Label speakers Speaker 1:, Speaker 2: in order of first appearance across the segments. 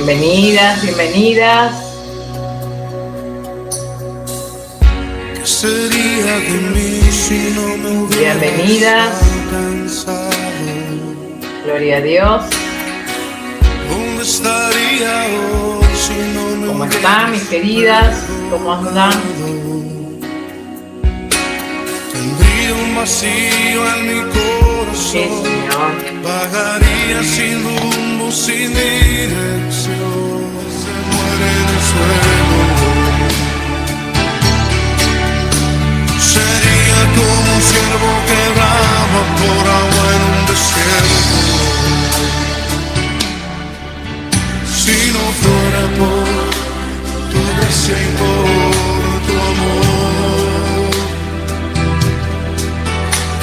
Speaker 1: Bienvenidas, bienvenidas.
Speaker 2: ¿Qué sería de mí si no me hubieras
Speaker 1: Bienvenidas.
Speaker 2: alcanzado?
Speaker 1: Gloria a Dios.
Speaker 2: ¿Dónde estaría hoy si no me
Speaker 1: ¿Cómo
Speaker 2: hubieras
Speaker 1: están mis queridas? ¿Cómo andan?
Speaker 2: Tendría un vacío en mi corazón.
Speaker 1: Sí, Señor.
Speaker 2: Vagaría sin rumbo, sin dirección. Se muere en el suelo. Sería como un ciervo que brama por agua en un desierto. Si no fuera por tu gracia y por tu amor.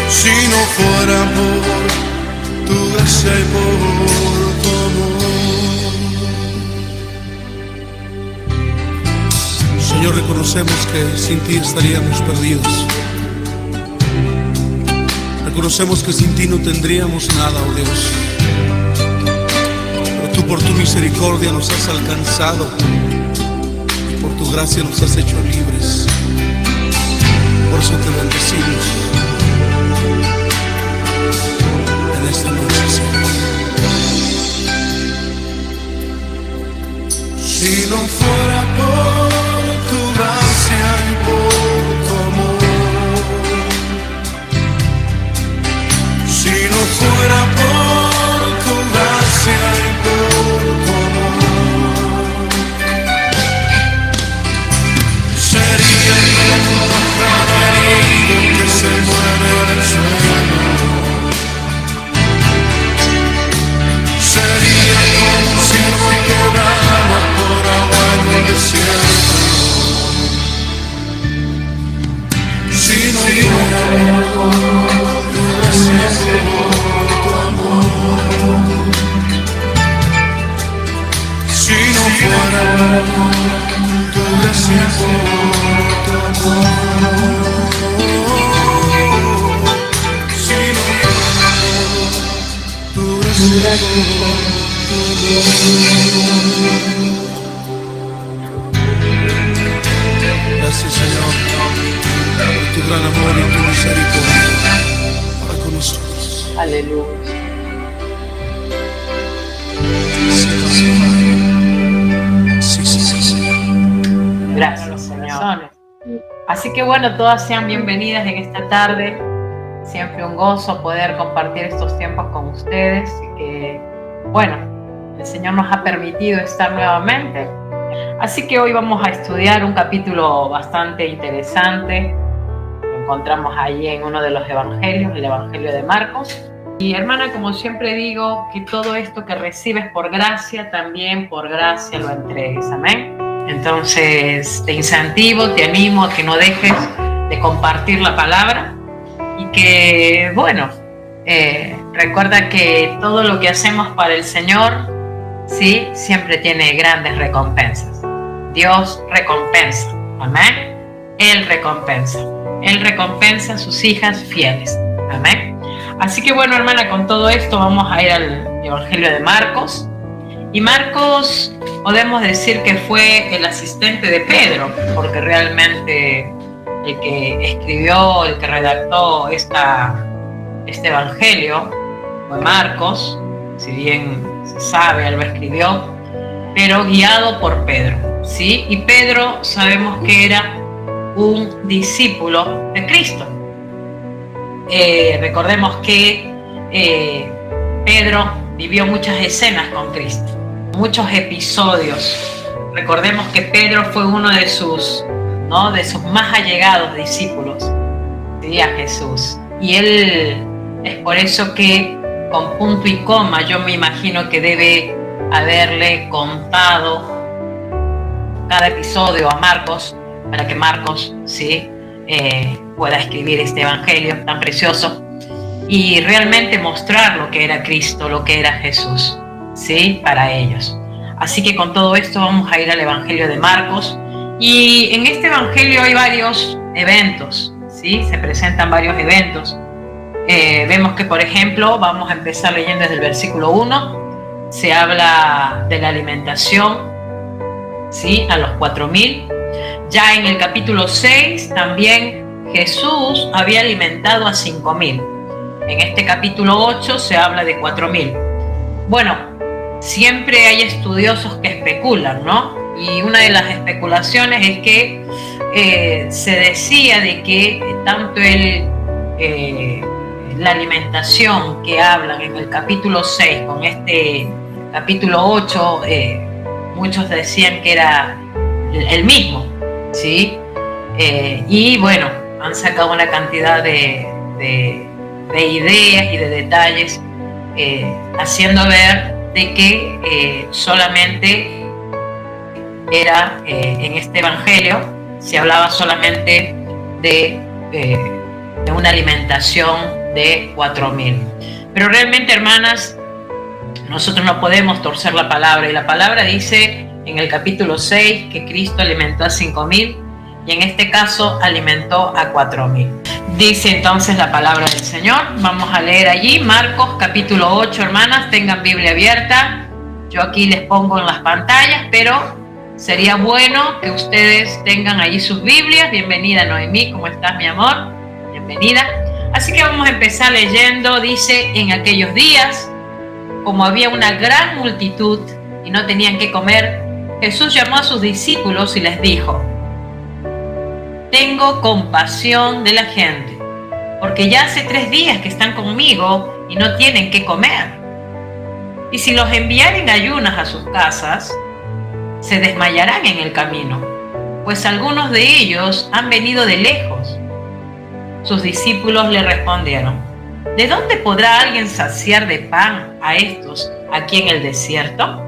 Speaker 2: Si no fuera por tu gracia y por tu amor. Señor, reconocemos que sin ti estaríamos perdidos. Reconocemos que sin ti no tendríamos nada, oh Dios. Pero tú por tu misericordia nos has alcanzado y por tu gracia nos has hecho libres. Por eso te bendecimos en esta noche, Señor. Si no fuera por tu gracia y por tu amor, si no fuera por tu gracia y por tu amor, sería como un pájaro herido que se mueve en el suelo. Sería como un ciervo que brama por agua en el desierto. Si no fuera por tu gracia y por tu amor, si no fuera por tu gracia y por tu amor, si no fuera por tu gracia y por tu amor. Gracias, Señor, por tu gran amor y tu misericordia para con nosotros.
Speaker 1: Aleluya.
Speaker 2: Sí, Señor.
Speaker 1: Gracias, Señor. Así que bueno, todas sean bienvenidas en esta tarde. Siempre un gozo poder compartir estos tiempos con ustedes. Y que, bueno, el Señor nos ha permitido estar nuevamente. Así que hoy vamos a estudiar un capítulo bastante interesante. Lo encontramos ahí en uno de los evangelios, el Evangelio de Marcos. Y hermana, como siempre digo, que todo esto que recibes por gracia, también por gracia lo entregues. Amén. Entonces te incentivo, te animo a que no dejes de compartir la palabra y que, bueno, recuerda que todo lo que hacemos para el Señor, sí, siempre tiene grandes recompensas. Dios recompensa, amén. Él recompensa a sus hijas fieles, amén. Así que bueno, hermana, con todo esto vamos a ir al Evangelio de Marcos. Y Marcos podemos decir que fue el asistente de Pedro, porque realmente el que escribió, el que redactó este Evangelio fue Marcos, si bien se sabe, él lo escribió, pero guiado por Pedro, ¿sí? Y Pedro sabemos que era un discípulo de Cristo. Recordemos que Pedro vivió muchas escenas con Cristo, muchos episodios. Recordemos que Pedro fue uno de sus más allegados discípulos, ¿sí? A Jesús. Y él es por eso que con punto y coma yo me imagino que debe haberle contado cada episodio a Marcos para que Marcos, ¿sí? Pueda escribir este evangelio tan precioso y realmente mostrar lo que era Cristo, lo que era Jesús, ¿sí? Para ellos. Así que con todo esto vamos a ir al Evangelio de Marcos. Y en este Evangelio hay varios eventos, ¿sí? Se presentan varios eventos. Vemos que, por ejemplo, vamos a empezar leyendo desde el versículo 1. se habla de la alimentación, ¿sí?, a los 4.000. Ya en el capítulo 6 también Jesús había alimentado a 5.000. En este capítulo 8 se habla de 4.000. Bueno, siempre hay estudiosos que especulan, ¿no? Y una de las especulaciones es que se decía de que tanto la alimentación que hablan en el capítulo 6 con este capítulo 8, muchos decían que era el mismo, ¿sí? Y bueno, han sacado una cantidad de ideas y de detalles, haciendo ver de que solamente era en este evangelio se hablaba solamente de una alimentación de 4.000. Pero realmente, hermanas, nosotros no podemos torcer la palabra, y la palabra dice en el capítulo 6 que Cristo alimentó a 5.000 y en este caso alimentó a 4.000. Dice entonces la palabra del Señor. Vamos a leer allí Marcos capítulo 8, hermanas, tengan Biblia abierta. Yo aquí les pongo en las pantallas, pero sería bueno que ustedes tengan allí sus Biblias. Bienvenida, Noemí, ¿cómo estás, mi amor? Bienvenida. Así que vamos a empezar leyendo. Dice: en aquellos días, como había una gran multitud y no tenían qué comer, Jesús llamó a sus discípulos y les dijo: tengo compasión de la gente, porque ya hace 3 días que están conmigo y no tienen qué comer. Y si los enviaren ayunas a sus casas, se desmayarán en el camino, pues algunos de ellos han venido de lejos. Sus discípulos le respondieron: ¿de dónde podrá alguien saciar de pan a estos aquí en el desierto?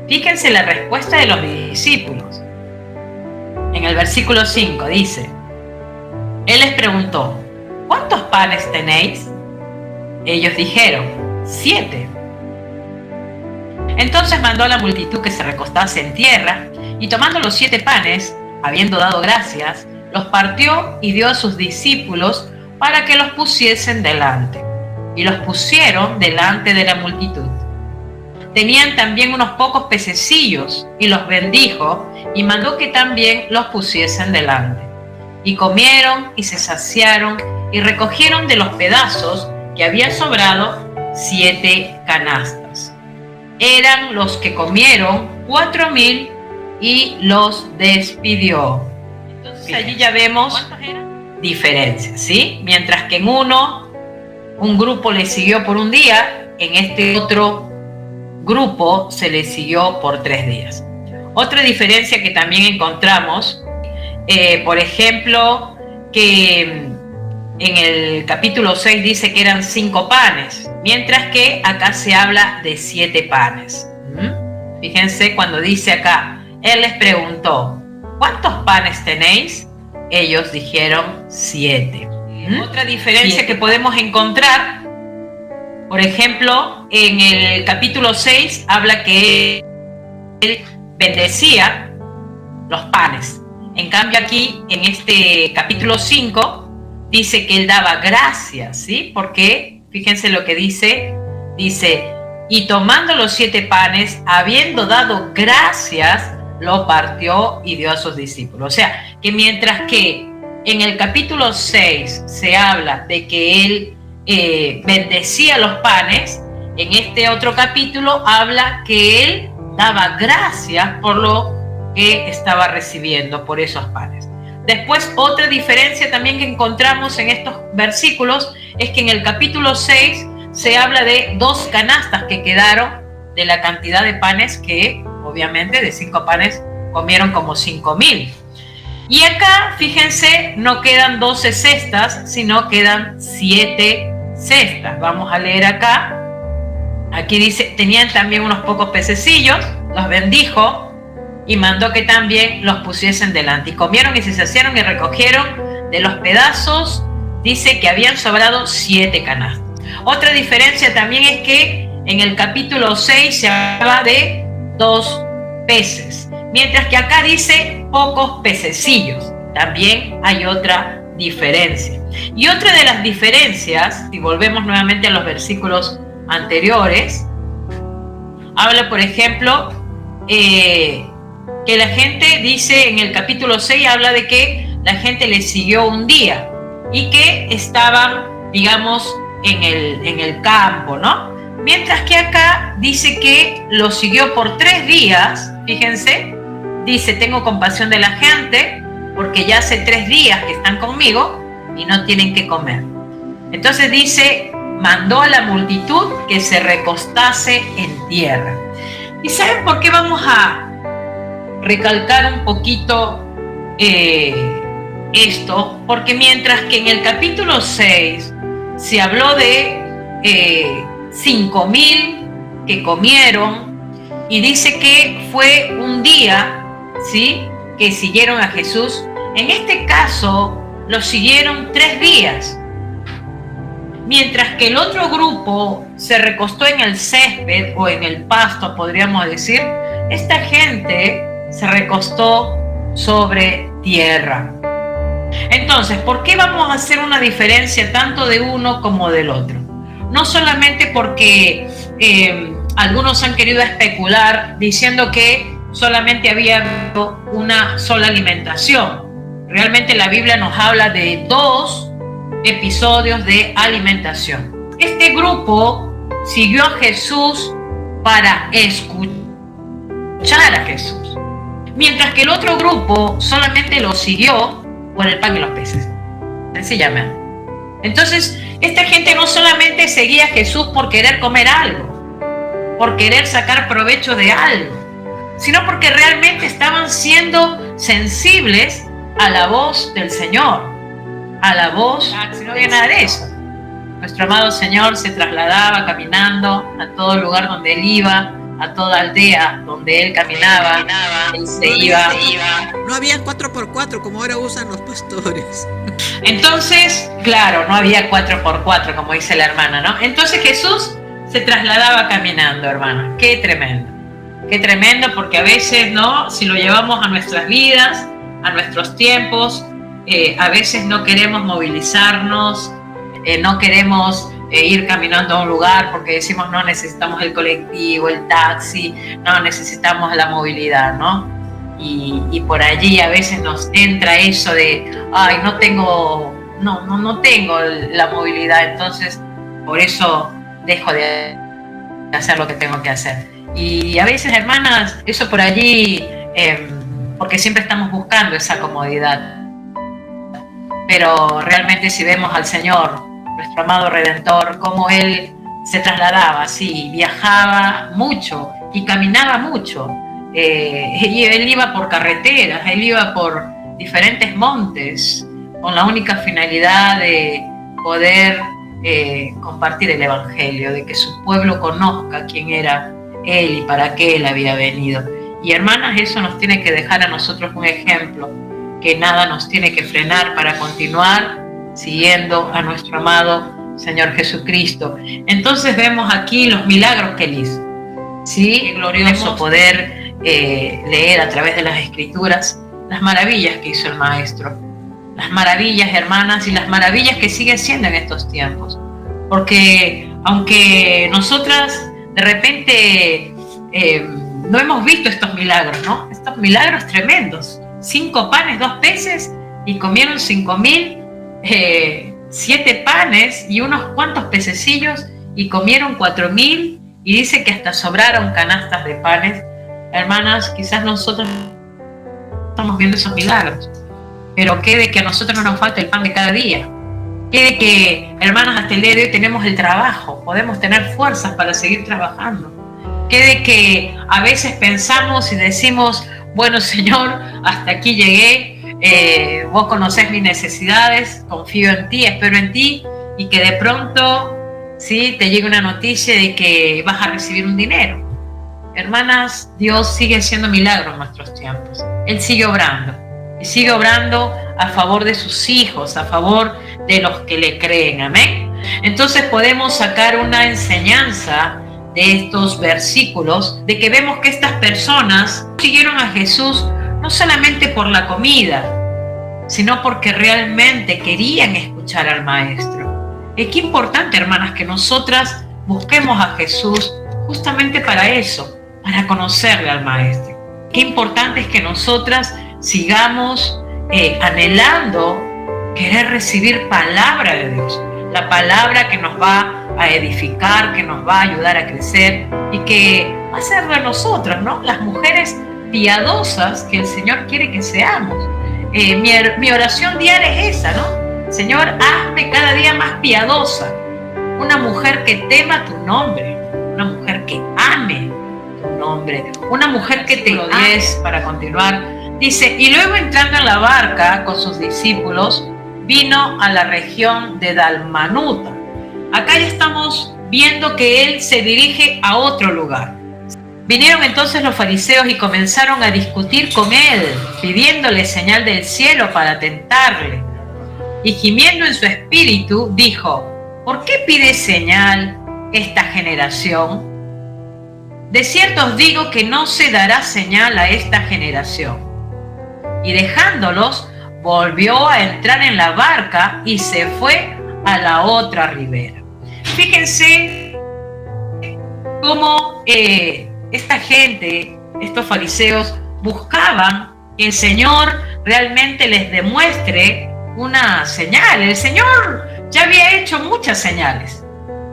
Speaker 1: Fíjense la respuesta de los discípulos. En el versículo 5 dice: Él les preguntó: ¿cuántos panes tenéis? Ellos dijeron: 7. Entonces mandó a la multitud que se recostase en tierra, y tomando los 7 panes, habiendo dado gracias, los partió y dio a sus discípulos para que los pusiesen delante. Y los pusieron delante de la multitud. Tenían también unos pocos pececillos, y los bendijo, y mandó que también los pusiesen delante. Y comieron y se saciaron, y recogieron de los pedazos que había sobrado 7 canastas. Eran los que comieron 4.000, y los despidió. Entonces allí ya vemos diferencias, ¿sí? Mientras que en un grupo le siguió por un día, en este otro grupo se le siguió por 3 días. Otra diferencia que también encontramos, por ejemplo, que en el capítulo 6 dice que eran 5 panes, mientras que acá se habla de 7 panes. Fíjense cuando dice acá: Él les preguntó: ¿cuántos panes tenéis? Ellos dijeron: 7. Otra diferencia que podemos encontrar, por ejemplo, en el capítulo 6 habla que Él bendecía los panes. En cambio aquí, en este capítulo 5, dice que Él daba gracias, ¿sí? Porque fíjense lo que dice. Dice: y tomando los 7 panes, habiendo dado gracias, lo partió y dio a sus discípulos. O sea, que mientras que en el capítulo 6 se habla de que Él bendecía los panes, en este otro capítulo habla que Él daba gracias por lo que estaba recibiendo, por esos panes. Después, otra diferencia también que encontramos en estos versículos es que en el capítulo 6 se habla de 2 canastas que quedaron de la cantidad de panes que, obviamente, de 5 panes comieron como 5.000. Y acá, fíjense, no quedan 12 cestas, sino quedan 7 cestas. Vamos a leer acá. Aquí dice: tenían también unos pocos pececillos, los bendijo y mandó que también los pusiesen delante. Y comieron y se saciaron y recogieron de los pedazos, dice que habían sobrado 7 canastas. Otra diferencia también es que en el capítulo 6 se habla de 2 peces, mientras que acá dice pocos pececillos. También hay otra diferencia. Y otra de las diferencias, si volvemos nuevamente a los versículos anteriores, habla, por ejemplo, que la gente dice en el capítulo 6, habla de que la gente le siguió un día y que estaban, digamos, en el campo, ¿no? Mientras que acá dice que lo siguió por 3 días, fíjense, dice, tengo compasión de la gente porque ya hace 3 días que están conmigo y no tienen que comer. Entonces dice, mandó a la multitud que se recostase en tierra. ¿Y saben por qué vamos a recalcar un poquito esto? Porque mientras que en el capítulo 6 se habló de 5.000 que comieron y dice que fue un día, ¿sí?, que siguieron a Jesús. En este caso lo siguieron 3 días. Mientras que el otro grupo se recostó en el césped o en el pasto, podríamos decir, esta gente se recostó sobre tierra. Entonces, ¿por qué vamos a hacer una diferencia tanto de uno como del otro? No solamente porque algunos han querido especular diciendo que solamente había una sola alimentación. Realmente la Biblia nos habla de 2 episodios de alimentación. Este grupo siguió a Jesús para escuchar a Jesús, mientras que el otro grupo solamente lo siguió por el pan y los peces, sencillamente. Entonces, esta gente no solamente seguía a Jesús por querer comer algo, por querer sacar provecho de algo, sino porque realmente estaban siendo sensibles a la voz del Señor, a la voz, no había nada de eso. Nuestro amado Señor se trasladaba caminando a todo lugar donde Él iba, a toda aldea donde Él caminaba, Él se iba.
Speaker 3: No había 4x4 como ahora usan los pastores.
Speaker 1: Entonces, claro, no había 4x4 como dice la hermana, ¿no? Entonces Jesús se trasladaba caminando, hermana. Qué tremendo, porque a veces, ¿no?, si lo llevamos a nuestras vidas, a nuestros tiempos, a veces no queremos movilizarnos, no queremos ir caminando a un lugar porque decimos no necesitamos el colectivo, el taxi, no necesitamos la movilidad, ¿no? Y por allí a veces nos entra eso de, ay, no tengo la movilidad, entonces por eso dejo de hacer lo que tengo que hacer. Y a veces, hermanas, eso por allí, porque siempre estamos buscando esa comodidad. Pero realmente si vemos al Señor, nuestro amado Redentor, cómo Él se trasladaba, sí, viajaba mucho y caminaba mucho. Y Él iba por carreteras, Él iba por diferentes montes, con la única finalidad de poder compartir el Evangelio, de que su pueblo conozca quién era Él y para qué Él había venido. Y hermanas, eso nos tiene que dejar a nosotros un ejemplo, que nada nos tiene que frenar para continuar siguiendo a nuestro amado Señor Jesucristo. Entonces vemos aquí los milagros que Él hizo. Sí, es glorioso poder leer a través de las Escrituras las maravillas que hizo el Maestro. Las maravillas, hermanas, y las maravillas que sigue siendo en estos tiempos. Porque aunque nosotras de repente no hemos visto estos milagros, ¿no? Estos milagros tremendos. 5 panes, 2 peces, y comieron 5.000, 7 panes y unos cuantos pececillos, y comieron 4.000, y dice que hasta sobraron canastas de panes. Hermanas, quizás nosotros estamos viendo esos milagros, pero qué de que a nosotros no nos falta el pan de cada día, qué de que, hermanas, hasta el día de hoy tenemos el trabajo, podemos tener fuerzas para seguir trabajando, qué de que a veces pensamos y decimos, bueno, Señor, hasta aquí llegué, vos conocés mis necesidades, confío en ti, espero en ti, y que de pronto, ¿sí?, te llegue una noticia de que vas a recibir un dinero. Hermanas, Dios sigue haciendo milagros en nuestros tiempos. Él sigue obrando, y sigue obrando a favor de sus hijos, a favor de los que le creen, amén. Entonces podemos sacar una enseñanza de estos versículos, de que vemos que estas personas siguieron a Jesús no solamente por la comida, sino porque realmente querían escuchar al Maestro. Es que importante, hermanas, que nosotras busquemos a Jesús justamente para eso, para conocerle al Maestro. Qué importante es que nosotras sigamos anhelando querer recibir palabra de Dios, la palabra que nos va a edificar, que nos va a ayudar a crecer y que va a ser de nosotras, ¿no? Las mujeres piadosas que el Señor quiere que seamos. Mi oración diaria es esa, ¿no? Señor, hazme cada día más piadosa, una mujer que tema tu nombre, una mujer que ame tu nombre, una mujer que te ame. Para continuar, dice, y luego entrando en la barca con sus discípulos, vino a la región de Dalmanuta. Acá ya estamos viendo que él se dirige a otro lugar. Vinieron entonces los fariseos y comenzaron a discutir con él, pidiéndole señal del cielo para tentarle. Y gimiendo en su espíritu, dijo, ¿por qué pide señal esta generación? De cierto os digo que no se dará señal a esta generación. Y dejándolos, volvió a entrar en la barca y se fue a la otra ribera. Fíjense cómo esta gente, estos fariseos, buscaban que el Señor realmente les demuestre una señal. El Señor ya había hecho muchas señales,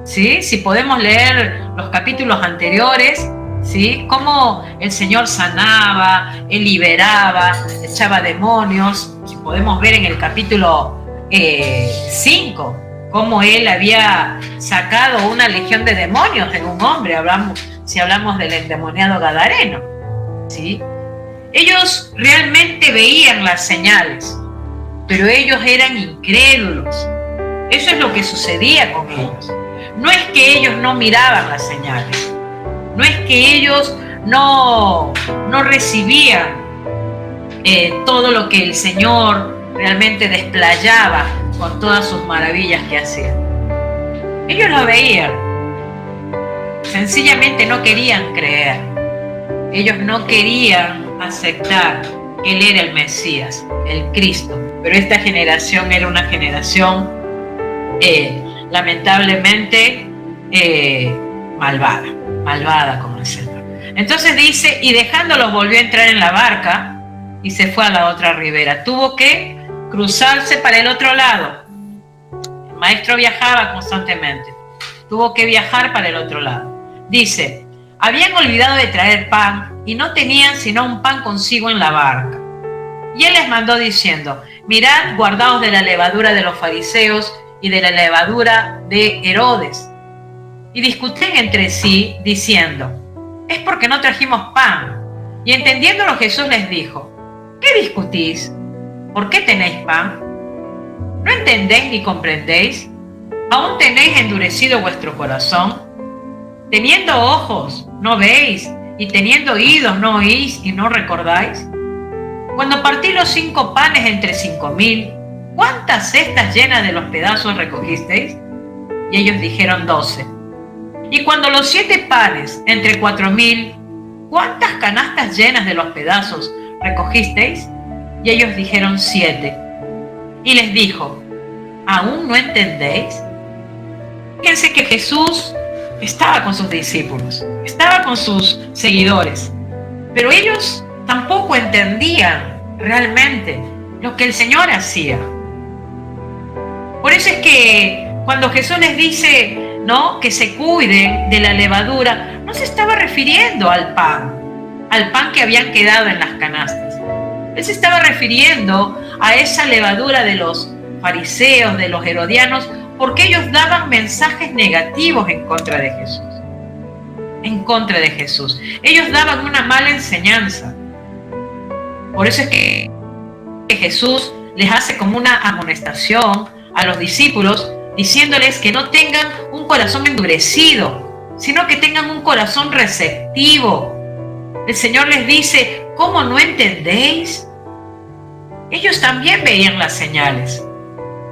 Speaker 1: ¿sí? Si podemos leer los capítulos anteriores, ¿sí? Cómo el Señor sanaba, Él liberaba, echaba demonios. Si podemos ver en el capítulo 5, cómo Él había sacado una legión de demonios en un hombre, si hablamos del endemoniado gadareno, ¿sí? Ellos realmente veían las señales, pero ellos eran incrédulos. Eso es lo que sucedía con ellos. No es que ellos no miraban las señales, no es que ellos no recibían todo lo que el Señor realmente desplayaba con todas sus maravillas que hacía. Ellos lo veían, sencillamente no querían creer. Ellos no querían aceptar que Él era el Mesías, el Cristo. Pero esta generación era una generación lamentablemente malvada como el Señor. Entonces dice, y dejándolos volvió a entrar en la barca y se fue a la otra ribera. Tuvo que cruzarse para el otro lado. El maestro viajaba constantemente. Tuvo que viajar para el otro lado. Dice, habían olvidado de traer pan y no tenían sino un pan consigo en la barca. Y él les mandó diciendo, mirad, guardaos de la levadura de los fariseos y de la levadura de Herodes. Y discutían entre sí, diciendo, es porque no trajimos pan. Y entendiéndolo Jesús les dijo, ¿qué discutís? ¿Por qué tenéis pan? ¿No entendéis ni comprendéis? ¿Aún tenéis endurecido vuestro corazón? Teniendo ojos, ¿no veis? Y teniendo oídos, ¿no oís y no recordáis? Cuando partí los 5 panes entre 5,000, ¿cuántas cestas llenas de los pedazos recogisteis? Y ellos dijeron 12. Y cuando los 7 panes entre 4,000, ¿cuántas canastas llenas de los pedazos recogisteis? Y ellos dijeron 7. Y les dijo, ¿aún no entendéis? Fíjense que Jesús estaba con sus discípulos, estaba con sus seguidores, pero ellos tampoco entendían realmente lo que el Señor hacía. Por eso es que cuando Jesús les dice, ¿no?, que se cuiden de la levadura, no se estaba refiriendo al pan que habían quedado en las canastas. Él se estaba refiriendo a esa levadura de los fariseos, de los herodianos, porque ellos daban mensajes negativos en contra de Jesús. En contra de Jesús. Ellos daban una mala enseñanza. Por eso es que Jesús les hace como una amonestación a los discípulos, diciéndoles que no tengan un corazón endurecido, sino que tengan un corazón receptivo. El Señor les dice, ¿cómo no entendéis? Ellos también veían las señales.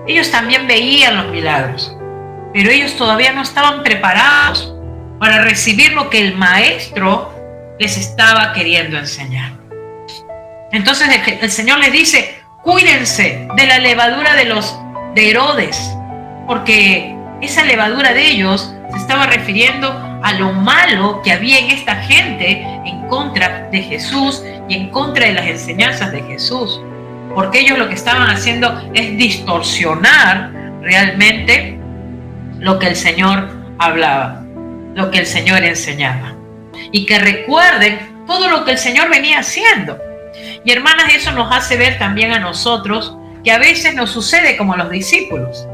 Speaker 1: Ellos también veían los milagros, pero ellos todavía no estaban preparados para recibir lo que el Maestro les estaba queriendo enseñar. Entonces el Señor les dice, cuídense de la levadura de Herodes, porque esa levadura de ellos se estaba refiriendo a lo malo que había en esta gente en contra de Jesús y en contra de las enseñanzas de Jesús. Porque ellos lo que estaban haciendo es distorsionar realmente lo que el Señor hablaba, lo que el Señor enseñaba. Y que recuerden todo lo que el Señor venía haciendo. Y hermanas, eso nos hace ver también a nosotros que a veces nos sucede como a los discípulos,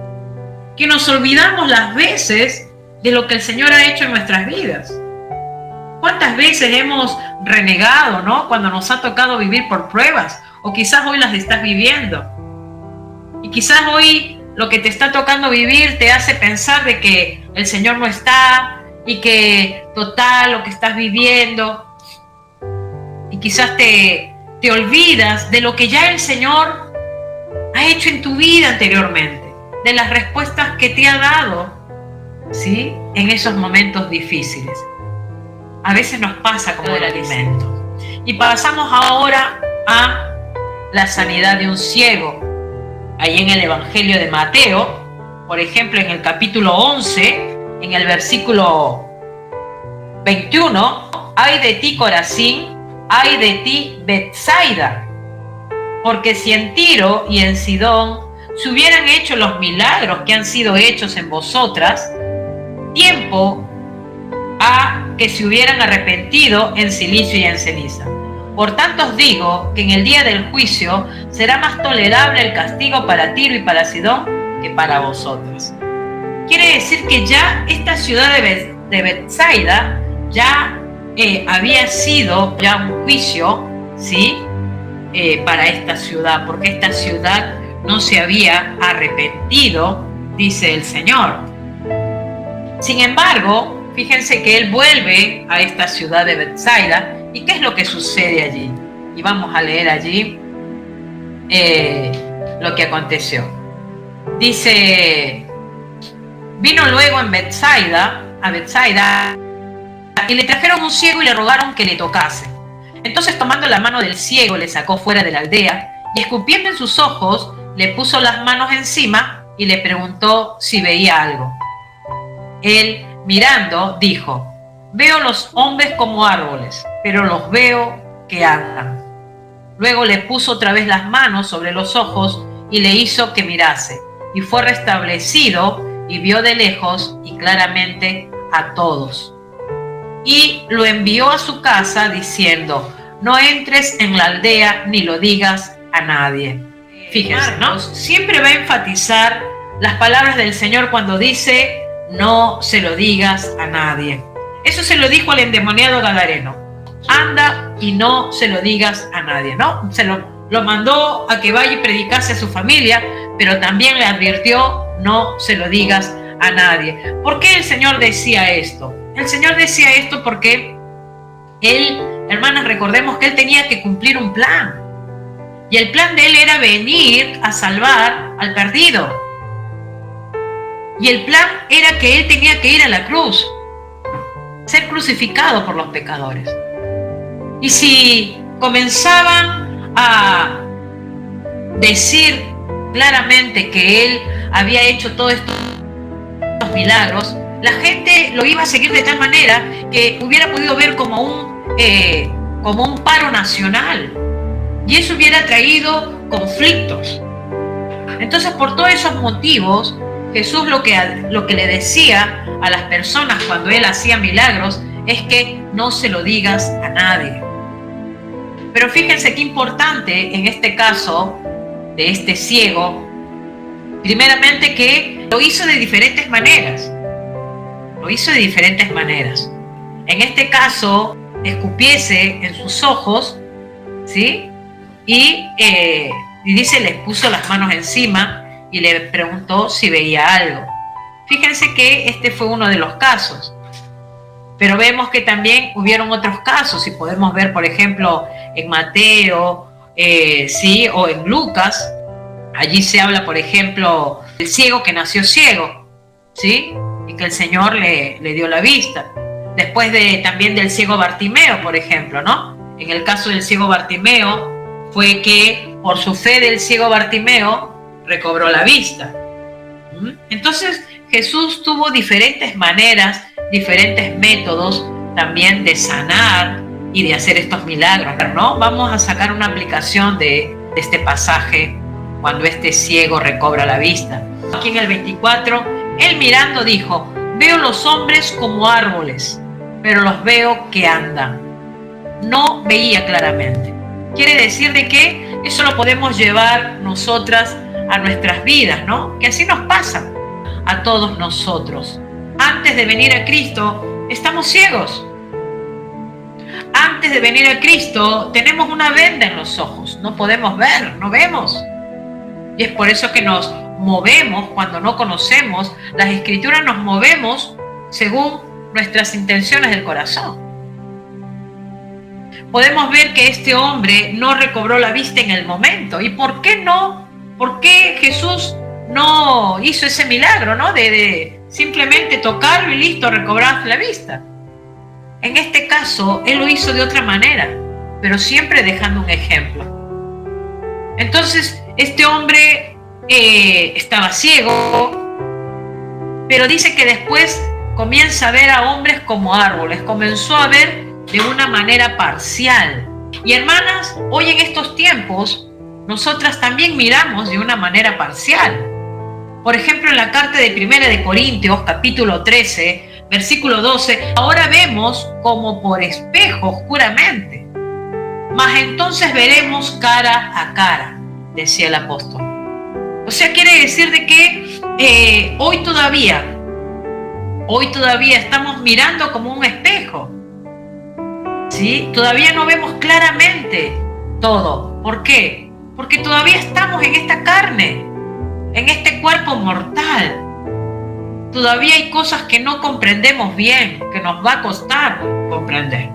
Speaker 1: que nos olvidamos las veces de lo que el Señor ha hecho en nuestras vidas. ¿Cuántas veces hemos renegado, ¿no? Cuando nos ha tocado vivir por pruebas, o quizás hoy las estás viviendo. Y quizás hoy lo que te está tocando vivir te hace pensar de que el Señor no está y que total lo que estás viviendo. Y quizás te olvidas de lo que ya el Señor ha hecho en tu vida anteriormente, de las respuestas que te ha dado, ¿sí? En esos momentos difíciles. A veces nos pasa como el alimento. Y pasamos ahora a la sanidad de un ciego. Ahí en el Evangelio de Mateo, por ejemplo, en el capítulo 11, en el versículo 21, ay de ti, Corazín, ay de ti, Betsaida, porque si en Tiro y en Sidón se hubieran hecho los milagros que han sido hechos en vosotras, tiempo a que se hubieran arrepentido en silicio y en ceniza. Por tanto os digo que en el día del juicio será más tolerable el castigo para Tiro y para Sidón que para vosotras. Quiere decir que ya esta ciudad de Betsaida ya había sido ya un juicio, ¿sí? Para esta ciudad, porque esta ciudad no se había arrepentido, dice el Señor. Sin embargo, fíjense que él vuelve a esta ciudad de Betsaida. ¿Y qué es lo que sucede allí? Y vamos a leer allí lo que aconteció. Dice, vino luego a Betsaida, y le trajeron un ciego y le rogaron que le tocase. Entonces, tomando la mano del ciego, le sacó fuera de la aldea y escupiendo en sus ojos, le puso las manos encima y le preguntó si veía algo. Él, mirando, dijo, veo los hombres como árboles, pero los veo que andan. Luego le puso otra vez las manos sobre los ojos y le hizo que mirase, y fue restablecido y vio de lejos y claramente a todos. Y lo envió a su casa diciendo, no entres en la aldea ni lo digas a nadie. Fíjense, ¿no? Siempre va a enfatizar las palabras del Señor cuando dice, no se lo digas a nadie. Eso se lo dijo al endemoniado gadareno. Anda y no se lo digas a nadie, ¿no? Se lo mandó a que vaya y predicase a su familia, pero también le advirtió, no se lo digas a nadie. ¿Por qué el Señor decía esto? El Señor decía esto porque Él, hermanas, recordemos que Él tenía que cumplir un plan. Y el plan de Él era venir a salvar al perdido. Y el plan era que Él tenía que ir a la cruz, ser crucificado por los pecadores. Y si comenzaban a decir claramente que Él había hecho todos estos milagros, la gente lo iba a seguir de tal manera que hubiera podido ver como un paro nacional, y eso hubiera traído conflictos. Entonces, por todos esos motivos, Jesús lo que le decía a las personas cuando Él hacía milagros es que no se lo digas a nadie. Pero fíjense qué importante en este caso de este ciego, primeramente que lo hizo de diferentes maneras. Lo hizo de diferentes maneras. En este caso, escupiese en sus ojos, ¿sí? Y dice, les puso las manos encima y le preguntó si veía algo. Fíjense que este fue uno de los casos. Pero vemos que también hubieron otros casos, y podemos ver, por ejemplo, en Mateo, ¿sí? O en Lucas. Allí se habla, por ejemplo, del ciego que nació ciego, ¿sí? Y que el Señor le dio la vista. Después también del ciego Bartimeo, por ejemplo, ¿no? En el caso del ciego Bartimeo, fue que por su fe del ciego Bartimeo recobró la vista. Entonces Jesús tuvo diferentes maneras, diferentes métodos también de sanar y de hacer estos milagros, ¿no? Vamos a sacar una aplicación de este pasaje cuando este ciego recobra la vista. Aquí en el 24, él mirando dijo: veo los hombres como árboles, pero los veo que andan. No veía claramente. Quiere decir de que eso lo podemos llevar nosotras a nuestras vidas, ¿no? Que así nos pasa a todos nosotros. Antes de venir a Cristo, estamos ciegos. Antes de venir a Cristo, tenemos una venda en los ojos. No podemos ver, no vemos. Y es por eso que nos movemos cuando no conocemos las Escrituras, nos movemos según nuestras intenciones del corazón. Podemos ver que este hombre no recobró la vista en el momento. ¿Y por qué no? ¿Por qué Jesús no hizo ese milagro, ¿no? De simplemente tocarlo y listo, recobrar la vista? En este caso, él lo hizo de otra manera, pero siempre dejando un ejemplo. Entonces, este hombre estaba ciego, pero dice que después comienza a ver a hombres como árboles, comenzó a ver de una manera parcial. Y hermanas, hoy en estos tiempos, nosotras también miramos de una manera parcial. Por ejemplo, en la carta de 1 de Corintios, capítulo 13, versículo 12, ahora vemos como por espejo oscuramente, mas entonces veremos cara a cara, decía el apóstol. O sea, quiere decir de que hoy todavía estamos mirando como un espejo, ¿sí? Todavía no vemos claramente todo. ¿Por qué? Porque todavía estamos en esta carne, en este cuerpo mortal. Todavía hay cosas que no comprendemos bien, que nos va a costar comprender.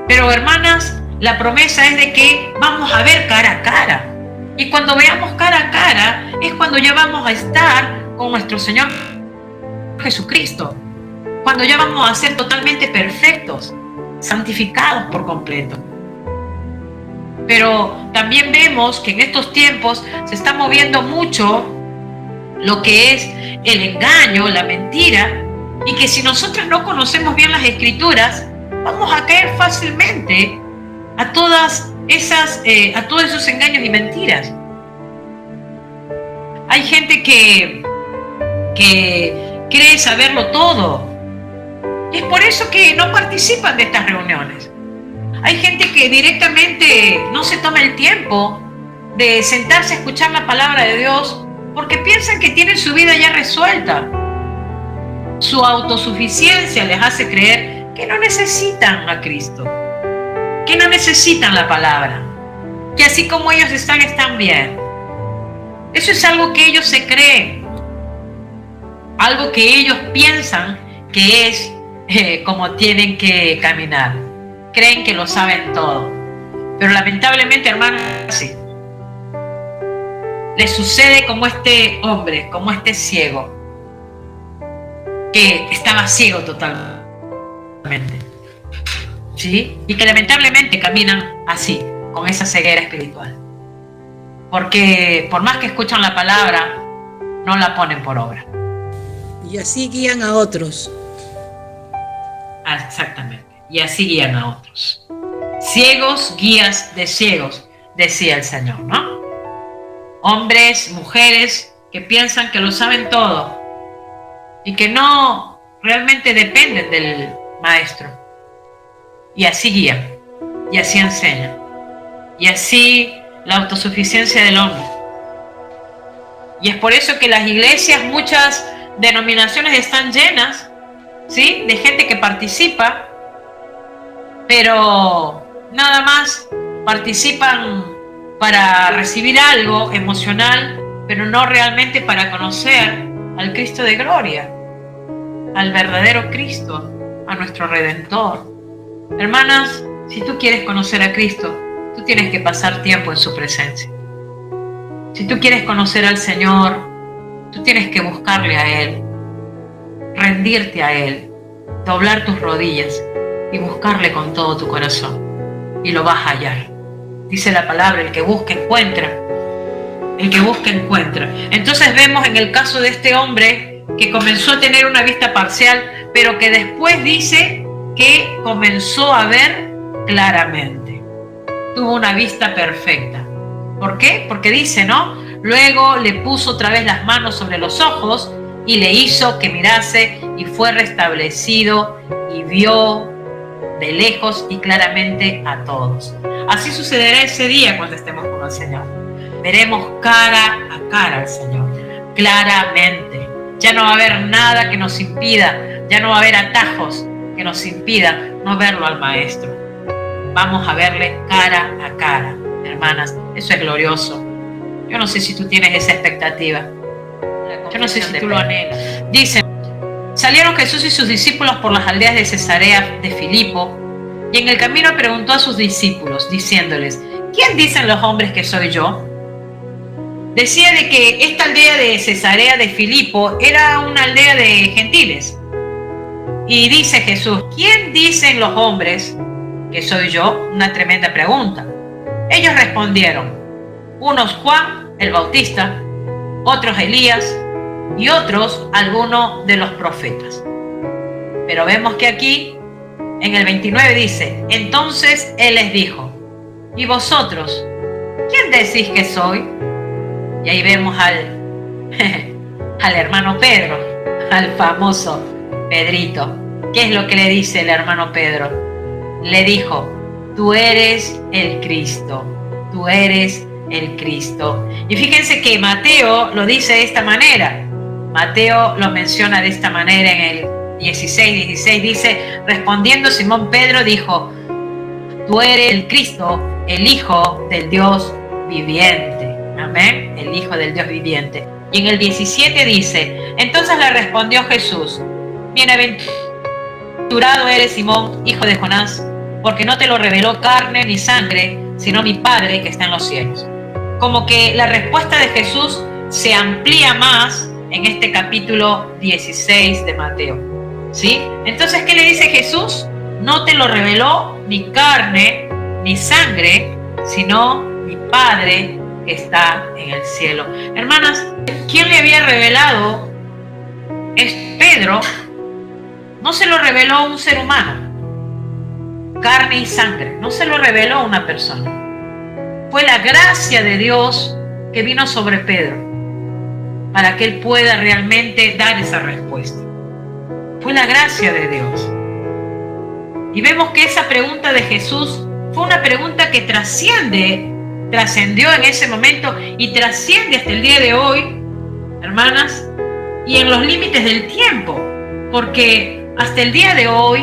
Speaker 1: Pero hermanas, la promesa es de que vamos a ver cara a cara. Y cuando veamos cara a cara, es cuando ya vamos a estar con nuestro Señor Jesucristo. Cuando ya vamos a ser totalmente perfectos, santificados por completo. Pero también vemos que en estos tiempos se está moviendo mucho lo que es el engaño, la mentira, y que si nosotros no conocemos bien las Escrituras, vamos a caer fácilmente a todos esos engaños y mentiras. Hay gente que cree saberlo todo, y es por eso que no participan de estas reuniones. Hay gente que directamente no se toma el tiempo de sentarse a escuchar la palabra de Dios porque piensan que tienen su vida ya resuelta. Su autosuficiencia les hace creer que no necesitan a Cristo, que no necesitan la palabra, que así como ellos están bien. Eso es algo que ellos se creen, algo que ellos piensan que es como tienen que caminar. Creen que lo saben todo, pero lamentablemente, hermanos, sí. Les sucede como este hombre, como este ciego, que estaba ciego totalmente, ¿sí? Y que lamentablemente caminan así, con esa ceguera espiritual. Porque por más que escuchan la palabra, no la ponen por obra.
Speaker 3: Y así guían a otros.
Speaker 1: Exactamente. Y así guían a otros. Ciegos, guías de ciegos, decía el Señor, ¿no? Hombres, mujeres que piensan que lo saben todo y que no realmente dependen del maestro. Y así guían, y así enseñan, y así la autosuficiencia del hombre. Y es por eso que las iglesias, muchas denominaciones están llenas, ¿sí?, de gente que participa, pero nada más participan para recibir algo emocional, pero no realmente para conocer al Cristo de gloria, al verdadero Cristo, a nuestro Redentor. Hermanas, si tú quieres conocer a Cristo, tú tienes que pasar tiempo en su presencia. Si tú quieres conocer al Señor, tú tienes que buscarle a Él, rendirte a Él, doblar tus rodillas y buscarle con todo tu corazón, y lo vas a hallar. Dice la palabra, el que busca encuentra. El que busca encuentra. Entonces vemos en el caso de este hombre que comenzó a tener una vista parcial, pero que después dice que comenzó a ver claramente. Tuvo una vista perfecta. ¿Por qué? Porque dice, ¿no? Luego le puso otra vez las manos sobre los ojos y le hizo que mirase y fue restablecido y vio de lejos y claramente a todos. Así sucederá ese día cuando estemos con el Señor. Veremos cara a cara al Señor, claramente. Ya no va a haber nada que nos impida, ya no va a haber atajos que nos impidan no verlo al Maestro. Vamos a verle cara a cara, hermanas. Eso es glorioso. Yo no sé si tú tienes esa expectativa. Yo no sé si tú lo anhelas. Dice, salieron Jesús y sus discípulos por las aldeas de Cesarea de Filipo, y en el camino preguntó a sus discípulos, diciéndoles, ¿quién dicen los hombres que soy yo? Decía de que esta aldea de Cesarea de Filipo era una aldea de gentiles. Y dice Jesús, ¿quién dicen los hombres que soy yo? Una tremenda pregunta. Ellos respondieron, unos Juan el Bautista, otros Elías y otros algunos de los profetas. Pero vemos que aquí en el 29 dice, entonces él les dijo, ¿y vosotros? ¿Quién decís que soy? Y ahí vemos al hermano Pedro, al famoso Pedrito. ¿Qué es lo que le dice el hermano Pedro? Le dijo, tú eres el Cristo, tú eres el Cristo. Y fíjense que Mateo lo dice de esta manera. Mateo lo menciona de esta manera en el 16 dice, respondiendo Simón Pedro dijo, tú eres el Cristo, el Hijo del Dios viviente. Amén, el Hijo del Dios viviente. Y en el 17 dice, entonces le respondió Jesús, bienaventurado eres Simón, hijo de Jonás, porque no te lo reveló carne ni sangre, sino mi Padre que está en los cielos. Como que la respuesta de Jesús se amplía más en este capítulo 16 de Mateo, ¿sí? Entonces, ¿qué le dice Jesús? No te lo reveló ni carne ni sangre, sino mi Padre que está en el cielo. Hermanas, ¿quién le había revelado? Es Pedro. No se lo reveló un ser humano, carne y sangre, no se lo reveló una persona. Fue la gracia de Dios que vino sobre Pedro para que él pueda realmente dar esa respuesta. Fue la gracia de Dios. Y vemos que esa pregunta de Jesús fue una pregunta que trascendió en ese momento y trasciende hasta el día de hoy, hermanas, y en los límites del tiempo, porque hasta el día de hoy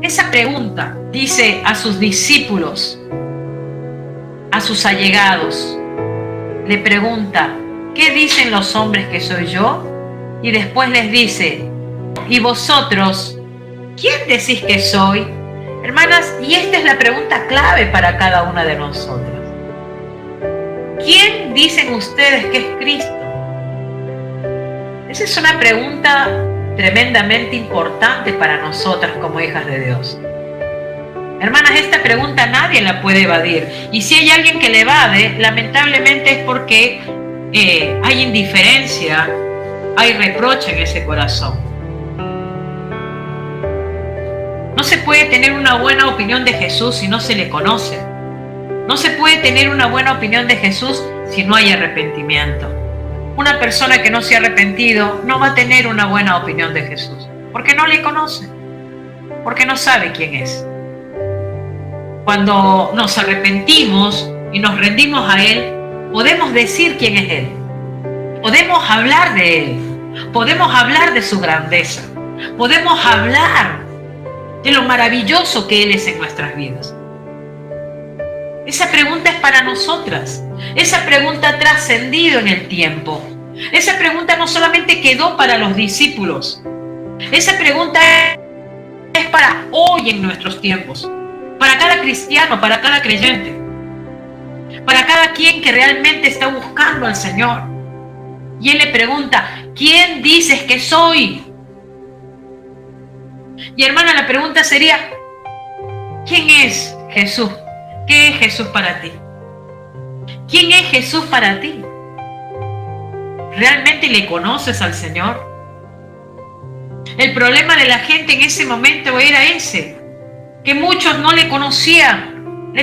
Speaker 1: esa pregunta dice a sus discípulos, a sus allegados, le pregunta, ¿qué dicen los hombres que soy yo? Y después les dice, ¿y vosotros? ¿Quién decís que soy? Hermanas, y esta es la pregunta clave para cada una de nosotras. ¿Quién dicen ustedes que es Cristo? Esa es una pregunta tremendamente importante para nosotras como hijas de Dios. Hermanas, esta pregunta nadie la puede evadir. Y si hay alguien que la evade, lamentablemente es porque hay indiferencia, hay reproche en ese corazón. No se puede tener una buena opinión de Jesús si no se le conoce. No se puede tener una buena opinión de Jesús si no hay arrepentimiento. Una persona que no se ha arrepentido no va a tener una buena opinión de Jesús, porque no le conoce, porque no sabe quién es. Cuando nos arrepentimos y nos rendimos a Él, podemos decir quién es Él. Podemos hablar de Él. Podemos hablar de su grandeza. Podemos hablar de lo maravilloso que Él es en nuestras vidas. Esa pregunta es para nosotras. Esa pregunta ha trascendido en el tiempo. Esa pregunta no solamente quedó para los discípulos. Esa pregunta es para hoy en nuestros tiempos. Para cada cristiano, para cada creyente. Para cada quien que realmente está buscando al Señor. Y Él le pregunta, ¿quién dices que soy? Y hermana, la pregunta sería, ¿quién es Jesús? ¿Qué es Jesús para ti? ¿Quién es Jesús para ti? ¿realmente le conoces al Señor? El problema de la gente en ese momento era ese, que muchos no le conocían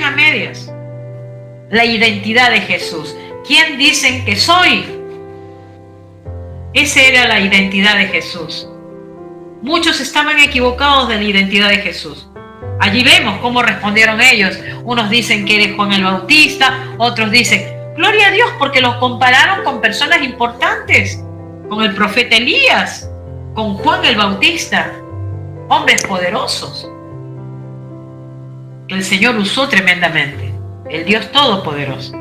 Speaker 1: a medias. La identidad de Jesús. ¿Quién dicen que soy? Esa era la identidad de Jesús. Muchos estaban equivocados de la identidad de Jesús. Allí vemos cómo respondieron ellos. Unos dicen que eres Juan el Bautista, otros dicen, gloria a Dios, porque los compararon con personas importantes, con el profeta Elías, con Juan el Bautista, hombres poderosos, que el Señor usó tremendamente, el Dios Todopoderoso.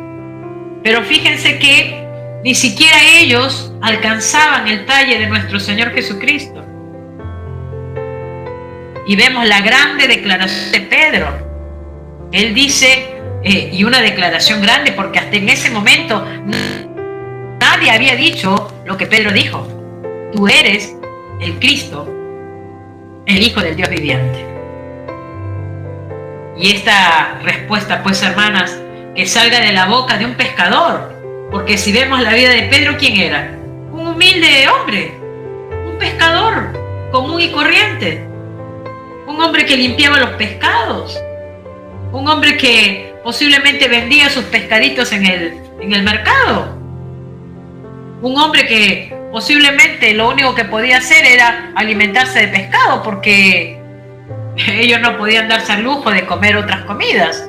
Speaker 1: Pero fíjense que ni siquiera ellos alcanzaban el talle de nuestro Señor Jesucristo. Y vemos la grande declaración de Pedro. Él dice, y una declaración grande, porque hasta en ese momento nadie había dicho lo que Pedro dijo: tú eres el Cristo, el Hijo del Dios viviente. Y esta respuesta, pues, hermanas, que salga de la boca de un pescador, porque si vemos la vida de Pedro, ¿quién era? Un humilde hombre, un pescador común y corriente, un hombre que limpiaba los pescados, un hombre que posiblemente vendía sus pescaditos en el mercado, un hombre que posiblemente lo único que podía hacer era alimentarse de pescado, porque ellos no podían darse el lujo de comer otras comidas,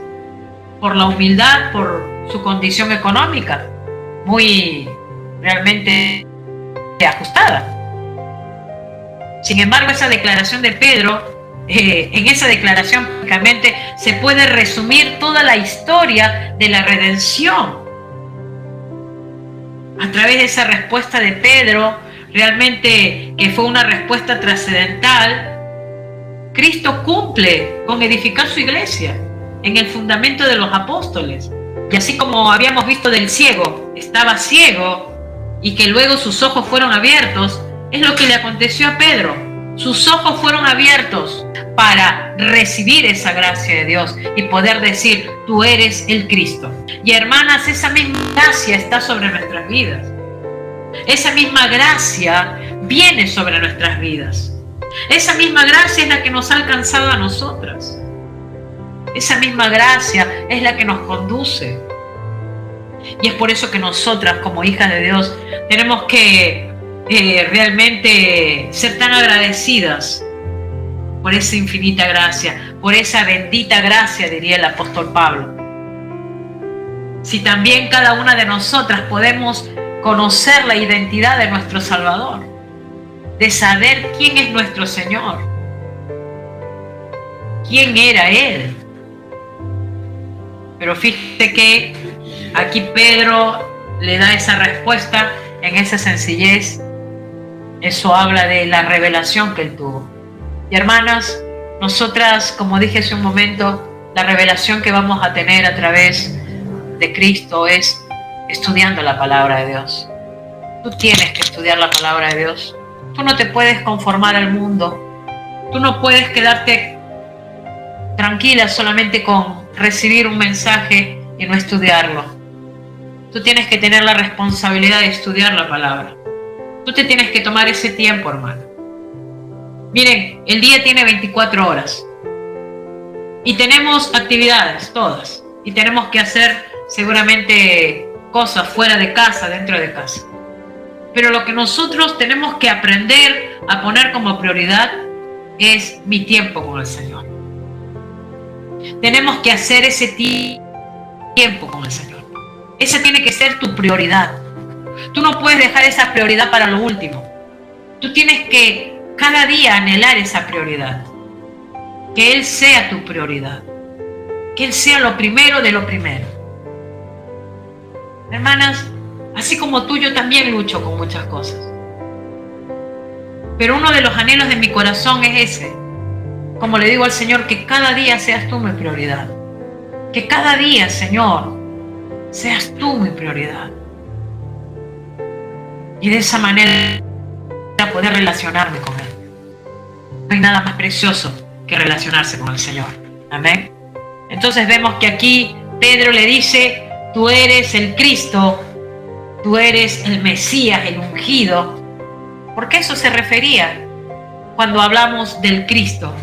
Speaker 1: por la humildad, por su condición económica, muy realmente ajustada. Sin embargo, esa declaración de Pedro, en esa declaración prácticamente se puede resumir toda la historia de la redención. A través de esa respuesta de Pedro, realmente que fue una respuesta trascendental, Cristo cumple con edificar su iglesia en el fundamento de los apóstoles. Y así como habíamos visto del ciego, estaba ciego y que luego sus ojos fueron abiertos, es lo que le aconteció a Pedro. Sus ojos fueron abiertos para recibir esa gracia de Dios y poder decir, tú eres el Cristo. Y hermanas, esa misma gracia está sobre nuestras vidas. Esa misma gracia viene sobre nuestras vidas. Esa misma gracia es la que nos ha alcanzado a nosotras. Esa misma gracia es la que nos conduce. Y es por eso que nosotras, como hijas de Dios, tenemos que realmente ser tan agradecidas por esa infinita gracia, por esa bendita gracia, diría el apóstol Pablo. Si también cada una de nosotras podemos conocer la identidad de nuestro Salvador, de saber quién es nuestro Señor, quién era Él. Pero fíjate que aquí Pedro le da esa respuesta en esa sencillez. Eso habla de la revelación que él tuvo. Y hermanas, nosotras, como dije hace un momento, la revelación que vamos a tener a través de Cristo es estudiando la palabra de Dios. Tú tienes que estudiar la palabra de Dios. Tú no te puedes conformar al mundo. Tú no puedes quedarte tranquila solamente con recibir un mensaje y no estudiarlo. Tú tienes que tener la responsabilidad de estudiar la palabra. Tú te tienes que tomar ese tiempo, hermano. Miren, el día tiene 24 horas y tenemos actividades todas y tenemos que hacer seguramente cosas fuera de casa, dentro de casa. Pero lo que nosotros tenemos que aprender a poner como prioridad es mi tiempo con el Señor. Tenemos que hacer ese tiempo con el Señor. Esa tiene que ser tu prioridad. Tú no puedes dejar esa prioridad para lo último. Tú tienes que cada día anhelar esa prioridad. Que Él sea tu prioridad. Que Él sea lo primero de lo primero. Hermanas, así como tú, yo también lucho con muchas cosas. Pero uno de los anhelos de mi corazón es ese. Como le digo al Señor, que cada día seas tú mi prioridad. Que cada día, Señor, seas tú mi prioridad. Y de esa manera poder relacionarme con Él. No hay nada más precioso que relacionarse con el Señor. Amén. Entonces vemos que aquí Pedro le dice, tú eres el Cristo, tú eres el Mesías, el ungido, porque eso se refería cuando hablamos del Cristo,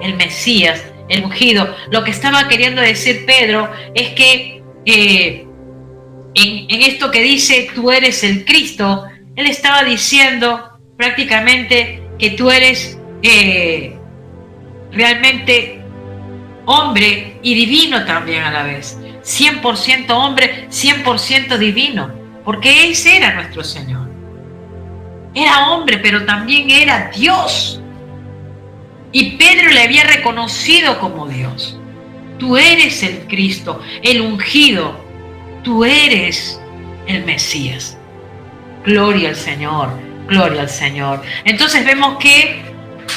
Speaker 1: el Mesías, el ungido. Lo que estaba queriendo decir Pedro es que en esto que dice tú eres el Cristo, él estaba diciendo prácticamente que tú eres realmente hombre y divino también a la vez. 100% hombre, 100% divino, porque ese era nuestro Señor. Era hombre, pero también era Dios. Y Pedro le había reconocido como Dios. Tú eres el Cristo, el ungido. Tú eres el Mesías. Gloria al Señor, gloria al Señor. Entonces vemos que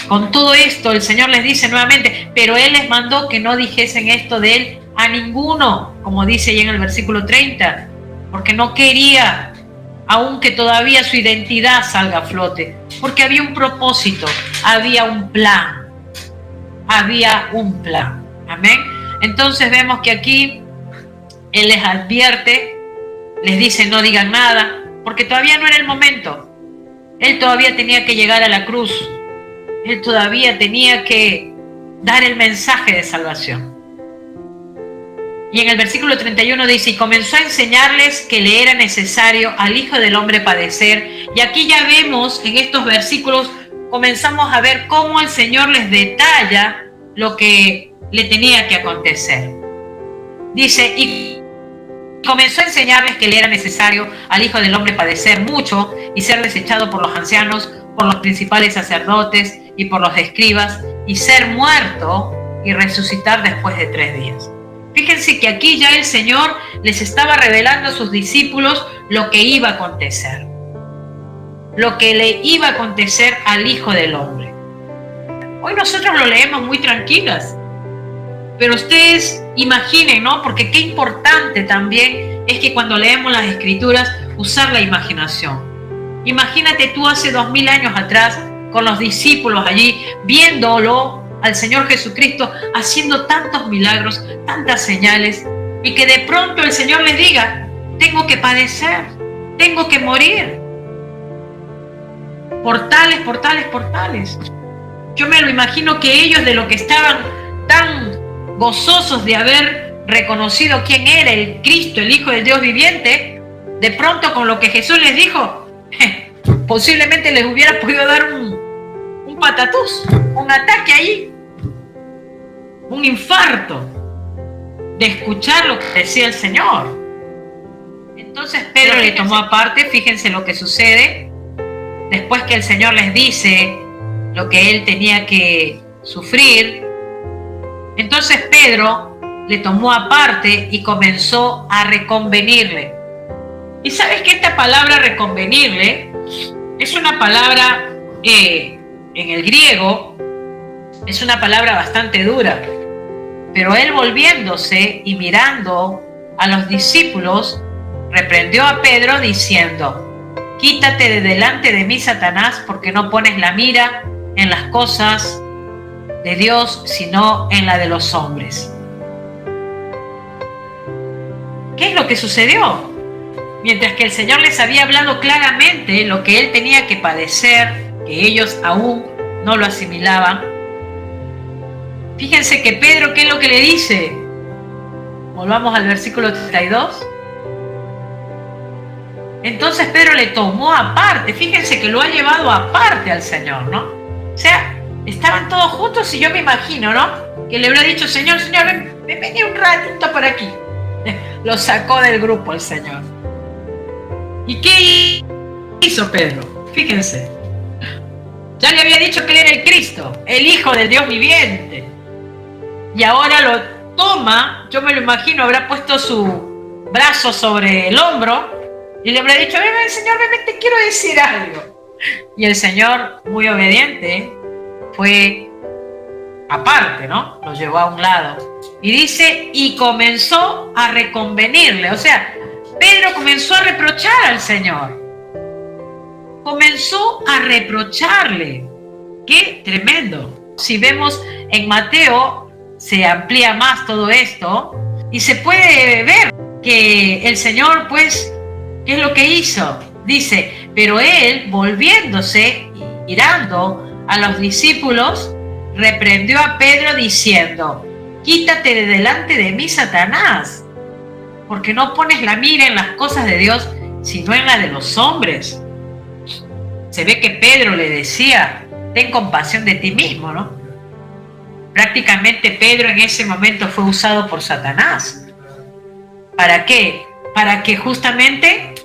Speaker 1: con todo esto el Señor les dice nuevamente, pero Él les mandó que no dijesen esto de Él a ninguno, como dice ahí en el versículo 30, porque no quería aún que todavía su identidad salga a flote, porque había un propósito, había un plan, amén. Entonces vemos que aquí Él les advierte, les dice no digan nada, porque todavía no era el momento. Él todavía tenía que llegar a la cruz, Él todavía tenía que dar el mensaje de salvación. Y en el versículo 31 dice, y comenzó a enseñarles que le era necesario al Hijo del Hombre padecer. Y aquí ya vemos, en estos versículos, comenzamos a ver cómo el Señor les detalla lo que le tenía que acontecer. Dice, y comenzó a enseñarles que le era necesario al Hijo del Hombre padecer mucho y ser desechado por los ancianos, por los principales sacerdotes y por los escribas, y ser muerto y resucitar después de 3 días. Fíjense que aquí ya el Señor les estaba revelando a sus discípulos lo que iba a acontecer. Lo que le iba a acontecer al Hijo del Hombre. Hoy nosotros lo leemos muy tranquilas. Pero ustedes imaginen, ¿no? Porque qué importante también es que cuando leemos las Escrituras, usar la imaginación. Imagínate tú hace 2000 años atrás, con los discípulos allí, viéndolo al Señor Jesucristo haciendo tantos milagros, tantas señales, y que de pronto el Señor les diga, tengo que padecer, tengo que morir, por tales. Yo me lo imagino que ellos, de lo que estaban tan gozosos de haber reconocido quién era el Cristo, el Hijo del Dios viviente, de pronto con lo que Jesús les dijo, posiblemente les hubiera podido dar un patatús, un ataque ahí, un infarto de escuchar lo que decía el Señor. Entonces Pedro le tomó aparte. Fíjense lo que sucede después que el Señor les dice lo que él tenía que sufrir. Entonces Pedro le tomó aparte y comenzó a reconvenirle. Y sabes que esta palabra reconvenirle es una palabra en el griego, es una palabra bastante dura, pero él, volviéndose y mirando a los discípulos, reprendió a Pedro diciendo, quítate de delante de mí, Satanás, porque no pones la mira en las cosas de Dios, sino en la de los hombres. ¿Qué es lo que sucedió? Mientras que el Señor les había hablado claramente lo que él tenía que padecer, que ellos aún no lo asimilaban. Fíjense que Pedro, ¿qué es lo que le dice? Volvamos al versículo 32. Entonces Pedro le tomó aparte. Fíjense que lo ha llevado aparte al Señor, ¿no? O sea, estaban todos juntos y yo me imagino, ¿no? Que le habrá dicho, Señor, ven un ratito por aquí. Lo sacó del grupo el Señor. ¿Y qué hizo Pedro? Fíjense. Ya le había dicho que él era el Cristo, el Hijo del Dios viviente. Y ahora lo toma, yo me lo imagino, habrá puesto su brazo sobre el hombro y le habrá dicho, ven, Señor, ven, te quiero decir algo. Y el Señor, muy obediente, fue aparte, ¿no? Lo llevó a un lado. Y dice, y comenzó a reconvenirle. O sea, Pedro comenzó a reprochar al Señor. Comenzó a reprocharle. ¡Qué tremendo! Si vemos en Mateo, se amplía más todo esto y se puede ver que el Señor, pues, ¿Qué es lo que hizo? Dice, pero él, volviéndose, mirando a los discípulos, reprendió a Pedro diciendo, quítate de delante de mí, Satanás, porque no pones la mira en las cosas de Dios, sino en la de los hombres. Se ve que Pedro le decía, ten compasión de ti mismo, ¿no? Prácticamente Pedro en ese momento fue usado por Satanás. ¿Para qué? Para que justamente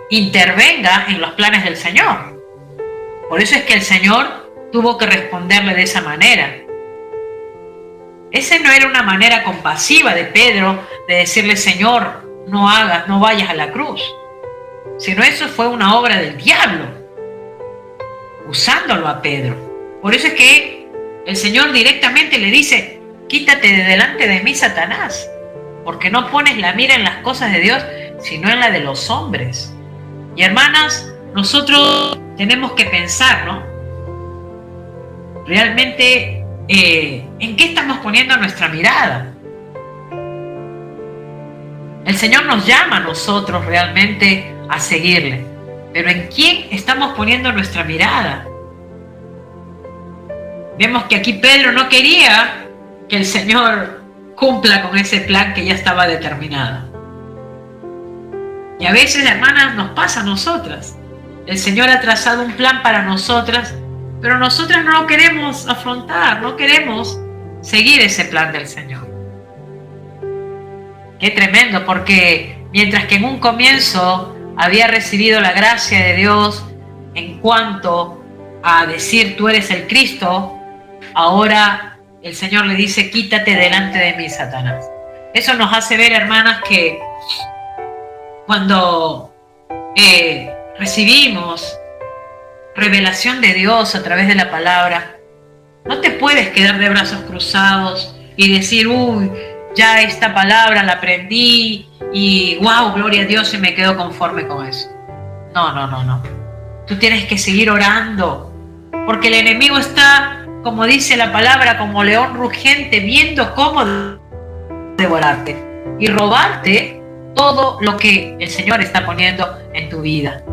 Speaker 1: intervenga en los planes del Señor. Por eso es que el Señor tuvo que responderle de esa manera. Esa no era una manera compasiva de Pedro de decirle, Señor, no vayas a la cruz. Sino eso fue una obra del diablo, usándolo a Pedro. Por eso es que el Señor directamente le dice, quítate de delante de mí, Satanás, porque no pones la mira en las cosas de Dios, sino en la de los hombres. Y hermanas, nosotros tenemos que pensar, ¿no? Realmente, ¿en qué estamos poniendo nuestra mirada? El Señor nos llama a nosotros realmente a seguirle, pero ¿en quién estamos poniendo nuestra mirada? Vemos que aquí Pedro no quería que el Señor cumpla con ese plan que ya estaba determinado. Y a veces, hermanas, nos pasa a nosotras. El Señor ha trazado un plan para nosotras, pero nosotras no lo queremos afrontar, no queremos seguir ese plan del Señor. Qué tremendo, porque mientras que en un comienzo había recibido la gracia de Dios en cuanto a decir tú eres el Cristo, ahora el Señor le dice quítate delante de mí, Satanás. Eso nos hace ver, hermanas, que cuando recibimos revelación de Dios a través de la palabra, no te puedes quedar de brazos cruzados y decir, uy, ya esta palabra la aprendí y wow, gloria a Dios, y me quedo conforme con eso. No. Tú tienes que seguir orando, porque el enemigo está, como dice la palabra, como león rugiente, viendo cómo devorarte y robarte todo lo que el Señor está poniendo en tu vida.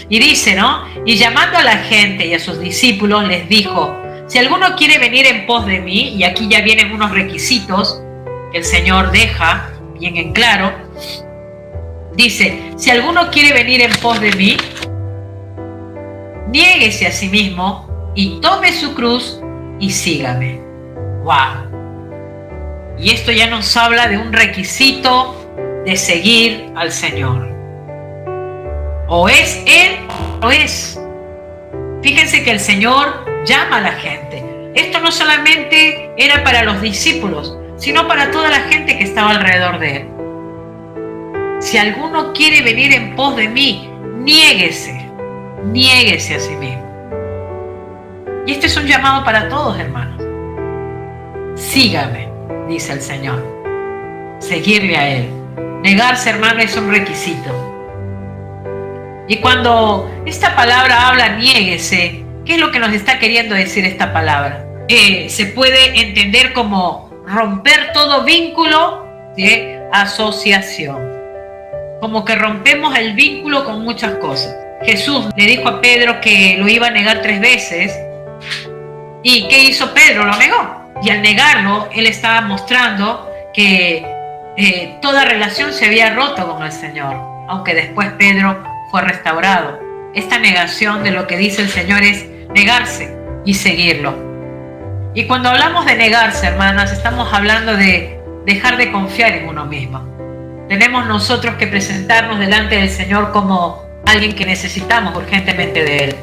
Speaker 1: Y dice, ¿no? Y llamando a la gente y a sus discípulos les dijo, si alguno quiere venir en pos de mí, y aquí ya vienen unos requisitos que el Señor deja bien en claro, dice, si alguno quiere venir en pos de mí, niéguese a sí mismo y tome su cruz y sígame. ¡Wow! Y esto ya nos habla de un requisito de seguir al Señor. O es Él o es. Fíjense que el Señor llama a la gente. Esto no solamente era para los discípulos, sino para toda la gente que estaba alrededor de Él. Si alguno quiere venir en pos de mí, niéguese a sí mismo. Y este es un llamado para todos, hermanos. Sígame, dice el Señor. Seguirle a Él. Negarse, hermano, es un requisito. Y cuando esta palabra habla, niéguese, ¿qué es lo que nos está queriendo decir esta palabra? Se puede entender como romper todo vínculo de asociación. Como que rompemos el vínculo con muchas cosas. Jesús le dijo a Pedro que lo iba a negar 3 veces. ¿Y qué hizo Pedro? Lo negó. Y al negarlo, él estaba mostrando que toda relación se había roto con el Señor. Aunque después Pedro fue restaurado. Esta negación de lo que dice el Señor es negarse y seguirlo. Y cuando hablamos de negarse, hermanas, estamos hablando de dejar de confiar en uno mismo. Tenemos nosotros que presentarnos delante del Señor como alguien que necesitamos urgentemente de Él.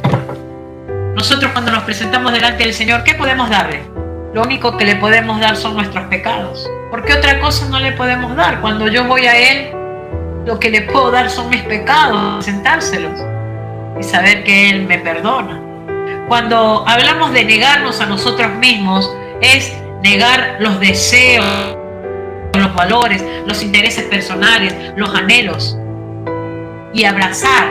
Speaker 1: Nosotros cuando nos presentamos delante del Señor, ¿qué podemos darle? Lo único que le podemos dar son nuestros pecados. ¿Por qué otra cosa no le podemos dar? Cuando yo voy a Él, lo que le puedo dar son mis pecados, presentárselos y saber que Él me perdona. Cuando hablamos de negarnos a nosotros mismos, es negar los deseos, los valores, los intereses personales, los anhelos, y abrazar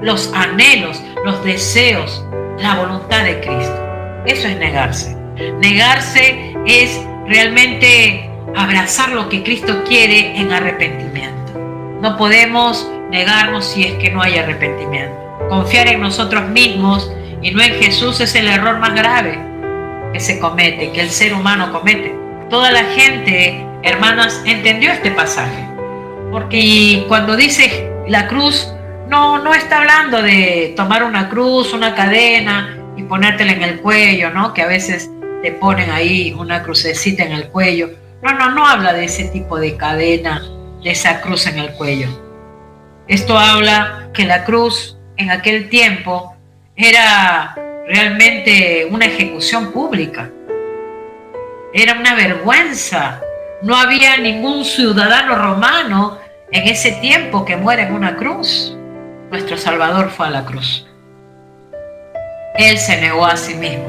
Speaker 1: los anhelos, los deseos, la voluntad de Cristo. Eso es negarse. Negarse es realmente abrazar lo que Cristo quiere en arrepentimiento. No podemos negarnos si es que no hay arrepentimiento. Confiar en nosotros mismos y no en Jesús es el error más grave que se comete, que el ser humano comete. Toda la gente, hermanas, entendió este pasaje. Porque cuando dice la cruz, no está hablando de tomar una cruz, una cadena y ponértela en el cuello, ¿no? Que a veces te ponen ahí una crucecita en el cuello. No habla de ese tipo de cadena, de esa cruz en el cuello. Esto habla que la cruz en aquel tiempo era realmente una ejecución pública. Era una vergüenza. No había ningún ciudadano romano en ese tiempo que muera en una cruz. Nuestro Salvador fue a la cruz. Él se negó a sí mismo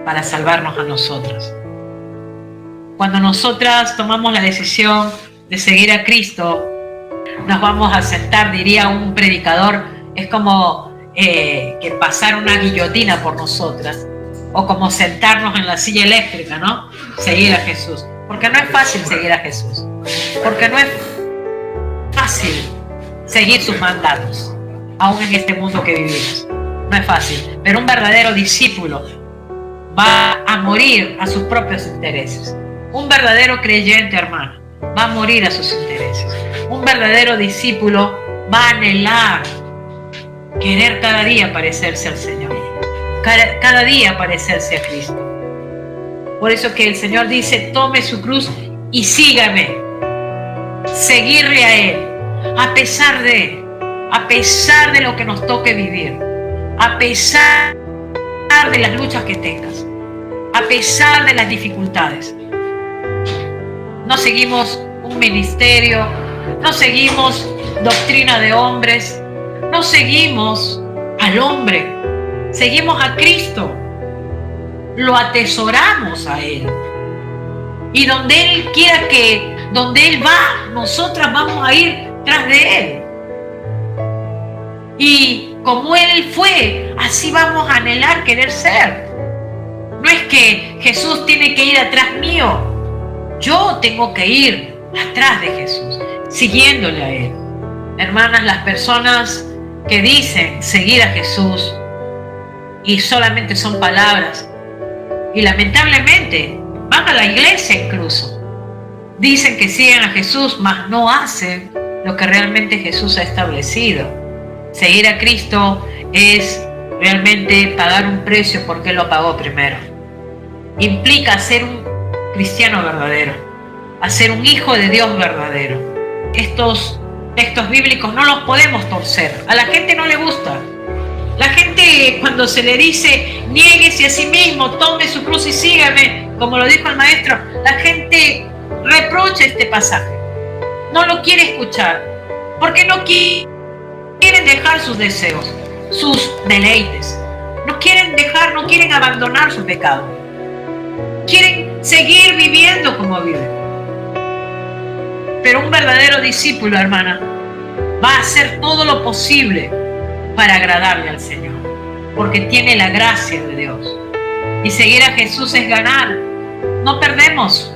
Speaker 1: para salvarnos a nosotras. Cuando nosotras tomamos la decisión de seguir a Cristo, nos vamos a sentar, diría un predicador, es como que pasar una guillotina por nosotras, o como sentarnos en la silla eléctrica, ¿no? Seguir a Jesús. Porque no es fácil seguir a Jesús. Porque no es fácil seguir sus mandatos, aún en este mundo que vivimos. No es fácil. Pero un verdadero discípulo va a morir a sus propios intereses. Un verdadero creyente, hermano, va a morir a sus intereses. Un verdadero discípulo va a anhelar, querer cada día parecerse al Señor. Cada día parecerse a Cristo. Por eso que el Señor dice, tome su cruz y sígame. Seguirle a Él, a pesar de lo que nos toque vivir, a pesar de las luchas que tengas, a pesar de las dificultades. No seguimos un ministerio, no seguimos doctrina de hombres, no seguimos al hombre, seguimos a Cristo. Lo atesoramos a Él. Y donde Él quiera donde Él va, nosotras vamos a ir tras de Él. Y como Él fue, así vamos a anhelar querer ser. No es que Jesús tiene que ir atrás mío. Yo tengo que ir atrás de Jesús, siguiéndole a Él. Hermanas, las personas que dicen seguir a Jesús y solamente son palabras, y lamentablemente van a la iglesia incluso, dicen que siguen a Jesús, mas no hacen lo que realmente Jesús ha establecido. Seguir a Cristo es realmente pagar un precio porque Él lo pagó primero. Implica ser un cristiano verdadero, a ser un hijo de Dios verdadero. Estos textos bíblicos no los podemos torcer. A la gente no le gusta. La gente, cuando se le dice niéguese a sí mismo, tome su cruz y sígame, como lo dijo el maestro, la gente reprocha este pasaje. No lo quiere escuchar, porque no quieren dejar sus deseos, sus deleites. No quieren abandonar su pecado. Quieren seguir viviendo como viven. Pero un verdadero discípulo, hermana, va a hacer todo lo posible para agradarle al Señor, porque tiene la gracia de Dios. Y seguir a Jesús es ganar. No perdemos,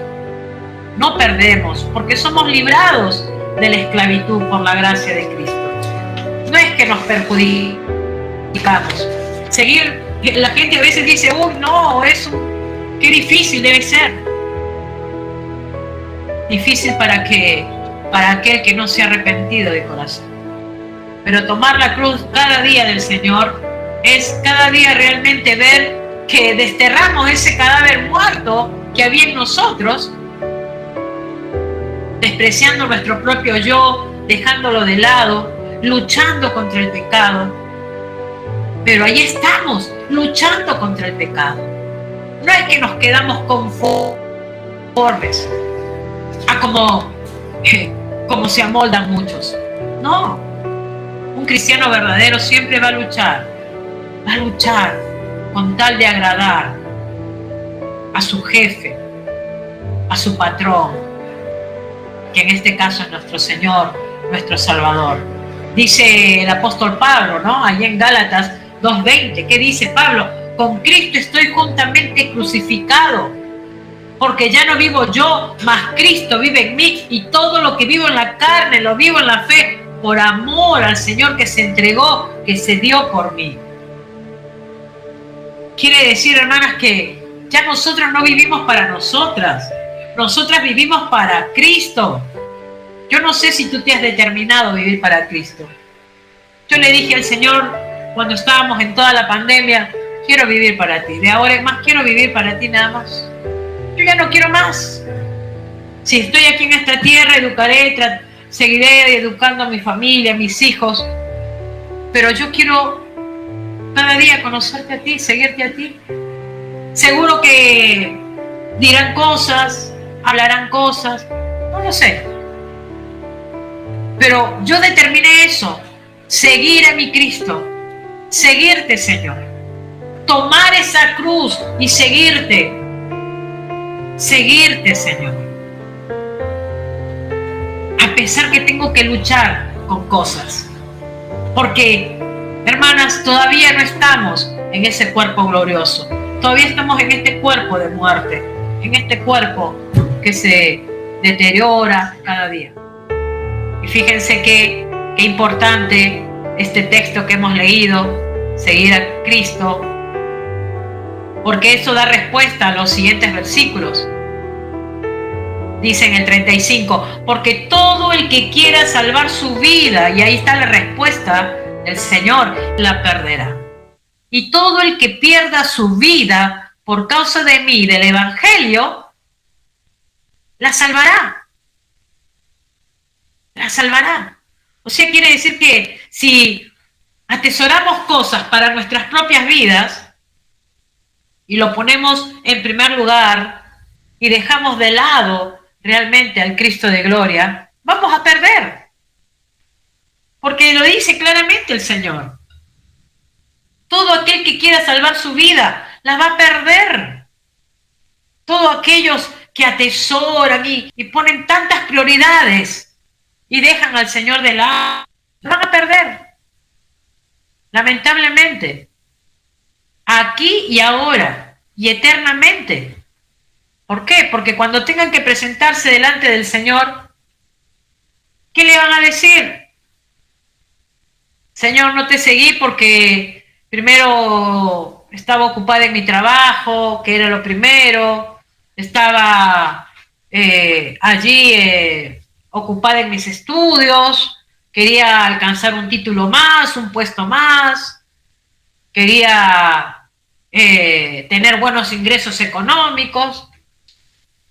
Speaker 1: porque somos librados de la esclavitud por la gracia de Cristo. No es que nos perjudicamos. Seguir, la gente a veces dice, uy, no, qué difícil debe ser. Difícil para aquel que no se ha arrepentido de corazón. Pero tomar la cruz cada día del Señor es cada día realmente ver que desterramos ese cadáver muerto que había en nosotros, despreciando nuestro propio yo, dejándolo de lado, luchando contra el pecado. Pero ahí estamos, luchando contra el pecado. No es que nos quedamos conformes a como se amoldan muchos. No, un cristiano verdadero siempre va a luchar con tal de agradar a su jefe, a su patrón, que en este caso es nuestro Señor, nuestro Salvador. Dice el apóstol Pablo, ¿no? Allí en Gálatas 2:20, ¿qué dice Pablo? Con Cristo estoy juntamente crucificado. porque ya no vivo yo, mas Cristo vive en mí, y todo lo que vivo en la carne lo vivo en la fe, por amor al Señor que se entregó, que se dio por mí. Quiere decir, hermanas, que ya nosotros no vivimos para nosotras vivimos para Cristo. Yo no sé si tú te has determinado a vivir para Cristo. Yo le dije al Señor cuando estábamos en toda la pandemia, quiero vivir para ti, de ahora en más quiero vivir para ti nada más. Yo ya no quiero más. Si estoy aquí en esta tierra, seguiré educando a mi familia, a mis hijos, pero yo quiero cada día conocerte a ti, seguirte a ti. Seguro que dirán cosas, hablarán cosas, no lo sé. Pero yo determiné eso, seguir a mi Cristo, seguirte, Señor. Tomar esa cruz y seguirte. Seguirte, Señor. A pesar que tengo que luchar con cosas. Porque, hermanas, todavía no estamos en ese cuerpo glorioso. Todavía estamos en este cuerpo de muerte. En este cuerpo que se deteriora cada día. Y fíjense qué importante este texto que hemos leído, seguir a Cristo, porque eso da respuesta a los siguientes versículos. Dice en el 35, porque todo el que quiera salvar su vida, y ahí está la respuesta del Señor, la perderá. Y todo el que pierda su vida por causa de mí, del Evangelio, la salvará. La salvará. O sea, quiere decir que si atesoramos cosas para nuestras propias vidas y lo ponemos en primer lugar y dejamos de lado realmente al Cristo de gloria, vamos a perder. Porque lo dice claramente el Señor. Todo aquel que quiera salvar su vida, la va a perder. Todos aquellos que atesoran y ponen tantas prioridades y dejan al Señor de lado, van a perder. Lamentablemente. Aquí y ahora. Y eternamente. ¿Por qué? Porque cuando tengan que presentarse delante del Señor, ¿qué le van a decir? Señor, no te seguí porque primero estaba ocupada en mi trabajo, que era lo primero. Estaba allí ocupada en mis estudios, quería alcanzar un título más, un puesto más, quería tener buenos ingresos económicos,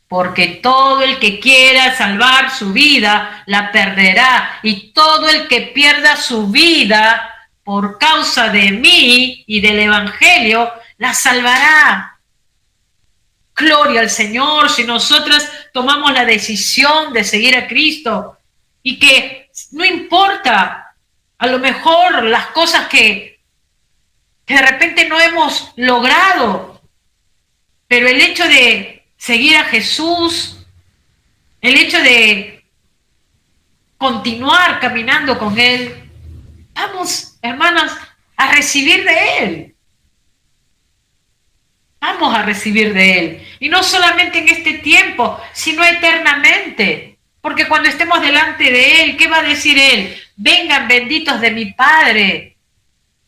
Speaker 1: porque todo el que quiera salvar su vida la perderá, y todo el que pierda su vida por causa de mí y del Evangelio la salvará. Gloria al Señor, si nosotras tomamos la decisión de seguir a Cristo y que no importa a lo mejor las cosas que de repente no hemos logrado, pero el hecho de seguir a Jesús, el hecho de continuar caminando con Él, vamos, hermanas, a recibir de Él. Vamos a recibir de Él. Y no solamente en este tiempo, sino eternamente. Porque cuando estemos delante de Él, ¿qué va a decir Él? Vengan benditos de mi Padre.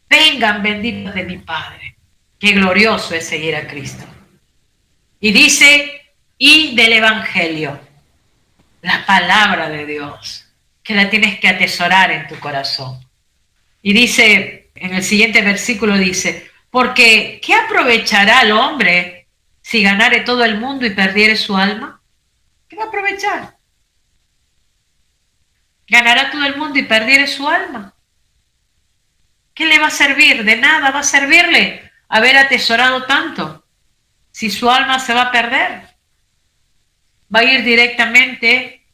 Speaker 1: Vengan benditos de mi Padre. Qué glorioso es seguir a Cristo. Y dice, y del Evangelio. La palabra de Dios. Que la tienes que atesorar en tu corazón. Y dice, en el siguiente versículo dice, porque ¿qué aprovechará el hombre si ganare todo el mundo y perdiere su alma? ¿Qué va a aprovechar? ¿Ganará todo el mundo y perdiere su alma? ¿Qué le va a servir? De nada va a servirle haber atesorado tanto si su alma se va a perder. Va a ir directamente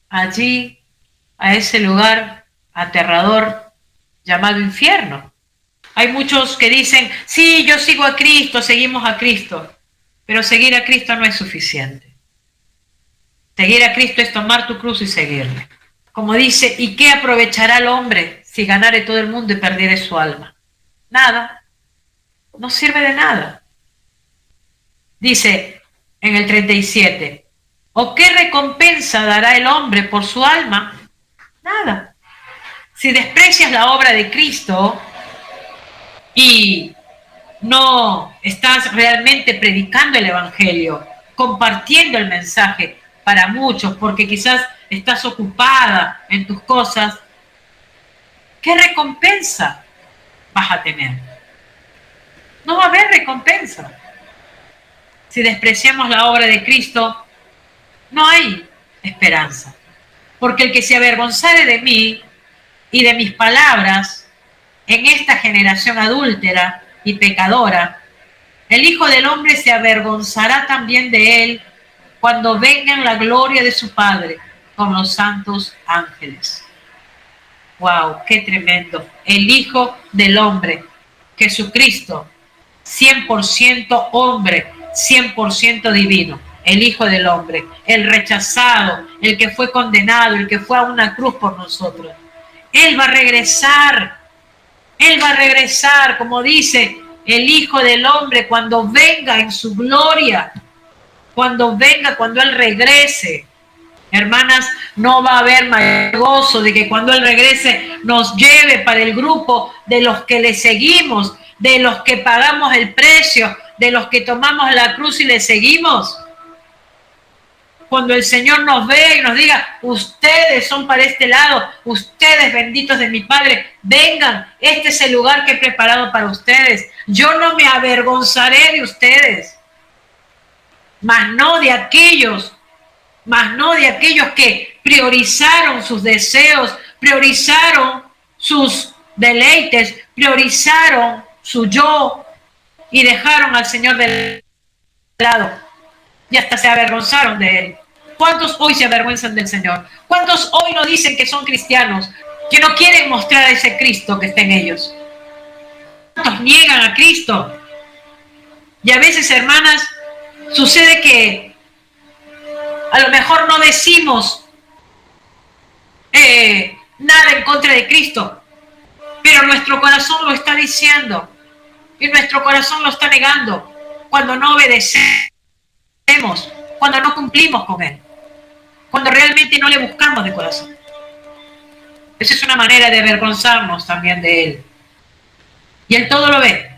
Speaker 1: allí, a ese lugar aterrador llamado infierno. Hay muchos que dicen, sí, yo sigo a Cristo, seguimos a Cristo, pero seguir a Cristo no es suficiente. Seguir a Cristo es tomar tu cruz y seguirle. Como dice, ¿y qué aprovechará el hombre si ganare todo el mundo y perdiere su alma? Nada, no sirve de nada. Dice, en el 37. ¿O qué recompensa dará el hombre por su alma? Nada. Si desprecias la obra de Cristo y no estás realmente predicando el Evangelio, compartiendo el mensaje para muchos, porque quizás estás ocupada en tus cosas, ¿qué recompensa vas a tener? No va a haber recompensa. Si despreciamos la obra de Cristo, no hay esperanza. Porque el que se avergonzare de mí y de mis palabras en esta generación adúltera y pecadora, el Hijo del Hombre se avergonzará también de él cuando venga en la gloria de su Padre con los santos ángeles. ¡Wow! ¡Qué tremendo! El Hijo del Hombre, Jesucristo, 100% hombre, 100% divino. El Hijo del Hombre, el rechazado, el que fue condenado, el que fue a una cruz por nosotros. Él va a regresar. Él va a regresar, como dice el Hijo del Hombre, cuando venga en su gloria, cuando venga, cuando Él regrese. Hermanas, no va a haber mayor gozo de que cuando Él regrese nos lleve para el grupo de los que le seguimos, de los que pagamos el precio, de los que tomamos la cruz y le seguimos. Cuando el Señor nos ve y nos diga, ustedes son para este lado, ustedes benditos de mi Padre, vengan, este es el lugar que he preparado para ustedes. Yo no me avergonzaré de ustedes, mas no de aquellos que priorizaron sus deseos, priorizaron sus deleites, priorizaron su yo y dejaron al Señor del lado y hasta se avergonzaron de Él. ¿Cuántos hoy se avergüenzan del Señor? ¿Cuántos hoy no dicen que son cristianos, que no quieren mostrar a ese Cristo que está en ellos? ¿Cuántos niegan a Cristo? Y a veces, hermanas, sucede que a lo mejor no decimos nada en contra de Cristo, pero nuestro corazón lo está diciendo y nuestro corazón lo está negando cuando no obedecemos, cuando no cumplimos con Él, cuando realmente no le buscamos de corazón. Esa es una manera de avergonzarnos también de Él. Y Él todo lo ve,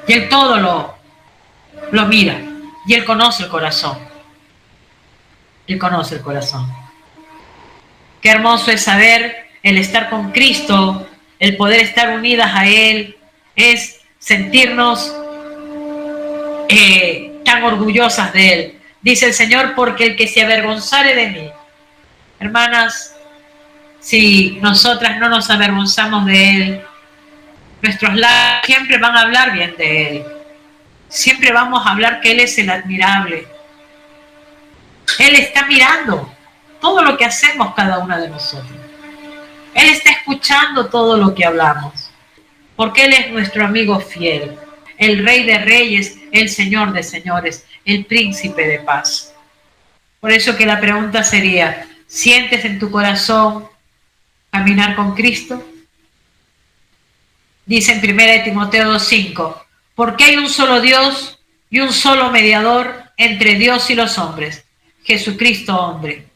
Speaker 1: y Él todo lo mira, y Él conoce el corazón. Él conoce el corazón. Qué hermoso es saber el estar con Cristo, el poder estar unidas a Él, es sentirnos tan orgullosas de Él. Dice el Señor, porque el que se avergonzare de mí. Hermanas, si nosotras no nos avergonzamos de Él, nuestros labios siempre van a hablar bien de Él. Siempre vamos a hablar que Él es el admirable. Él está mirando todo lo que hacemos cada una de nosotros. Él está escuchando todo lo que hablamos. Porque Él es nuestro amigo fiel, el Rey de Reyes, el Señor de Señores, el Príncipe de Paz. Por eso que la pregunta sería, ¿sientes en tu corazón caminar con Cristo? Dice en 1 Timoteo 2:5, porque hay un solo Dios y un solo mediador entre Dios y los hombres, Jesucristo hombre.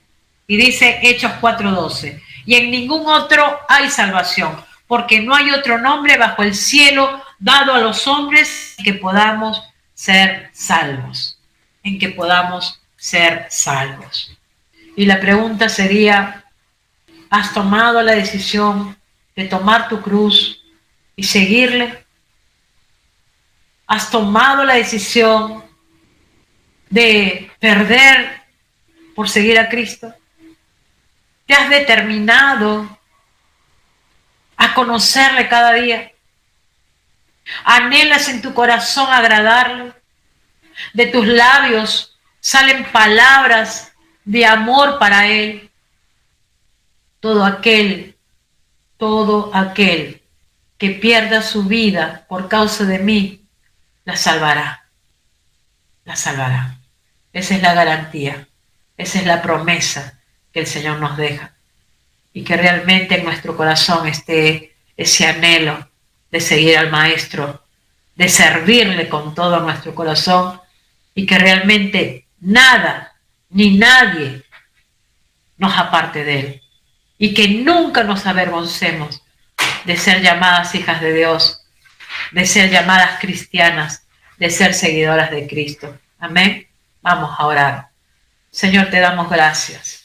Speaker 1: Y dice Hechos 4:12, y en ningún otro hay salvación, porque no hay otro nombre bajo el cielo dado a los hombres en que podamos ser salvos, en que podamos ser salvos. Y la pregunta sería, ¿has tomado la decisión de tomar tu cruz y seguirle? ¿Has tomado la decisión de perder por seguir a Cristo? ¿Te has determinado a conocerle cada día? ¿Anhelas en tu corazón agradarle? De tus labios salen palabras de amor para Él. Todo aquel que pierda su vida por causa de mí, la salvará. La salvará. Esa es la garantía. Esa es la promesa que el Señor nos deja. Y que realmente en nuestro corazón esté ese anhelo de seguir al Maestro, de servirle con todo nuestro corazón y que realmente nada ni nadie nos aparte de Él. Y que nunca nos avergoncemos de ser llamadas hijas de Dios, de ser llamadas cristianas, de ser seguidoras de Cristo. Amén. Vamos a orar. Señor, te damos gracias.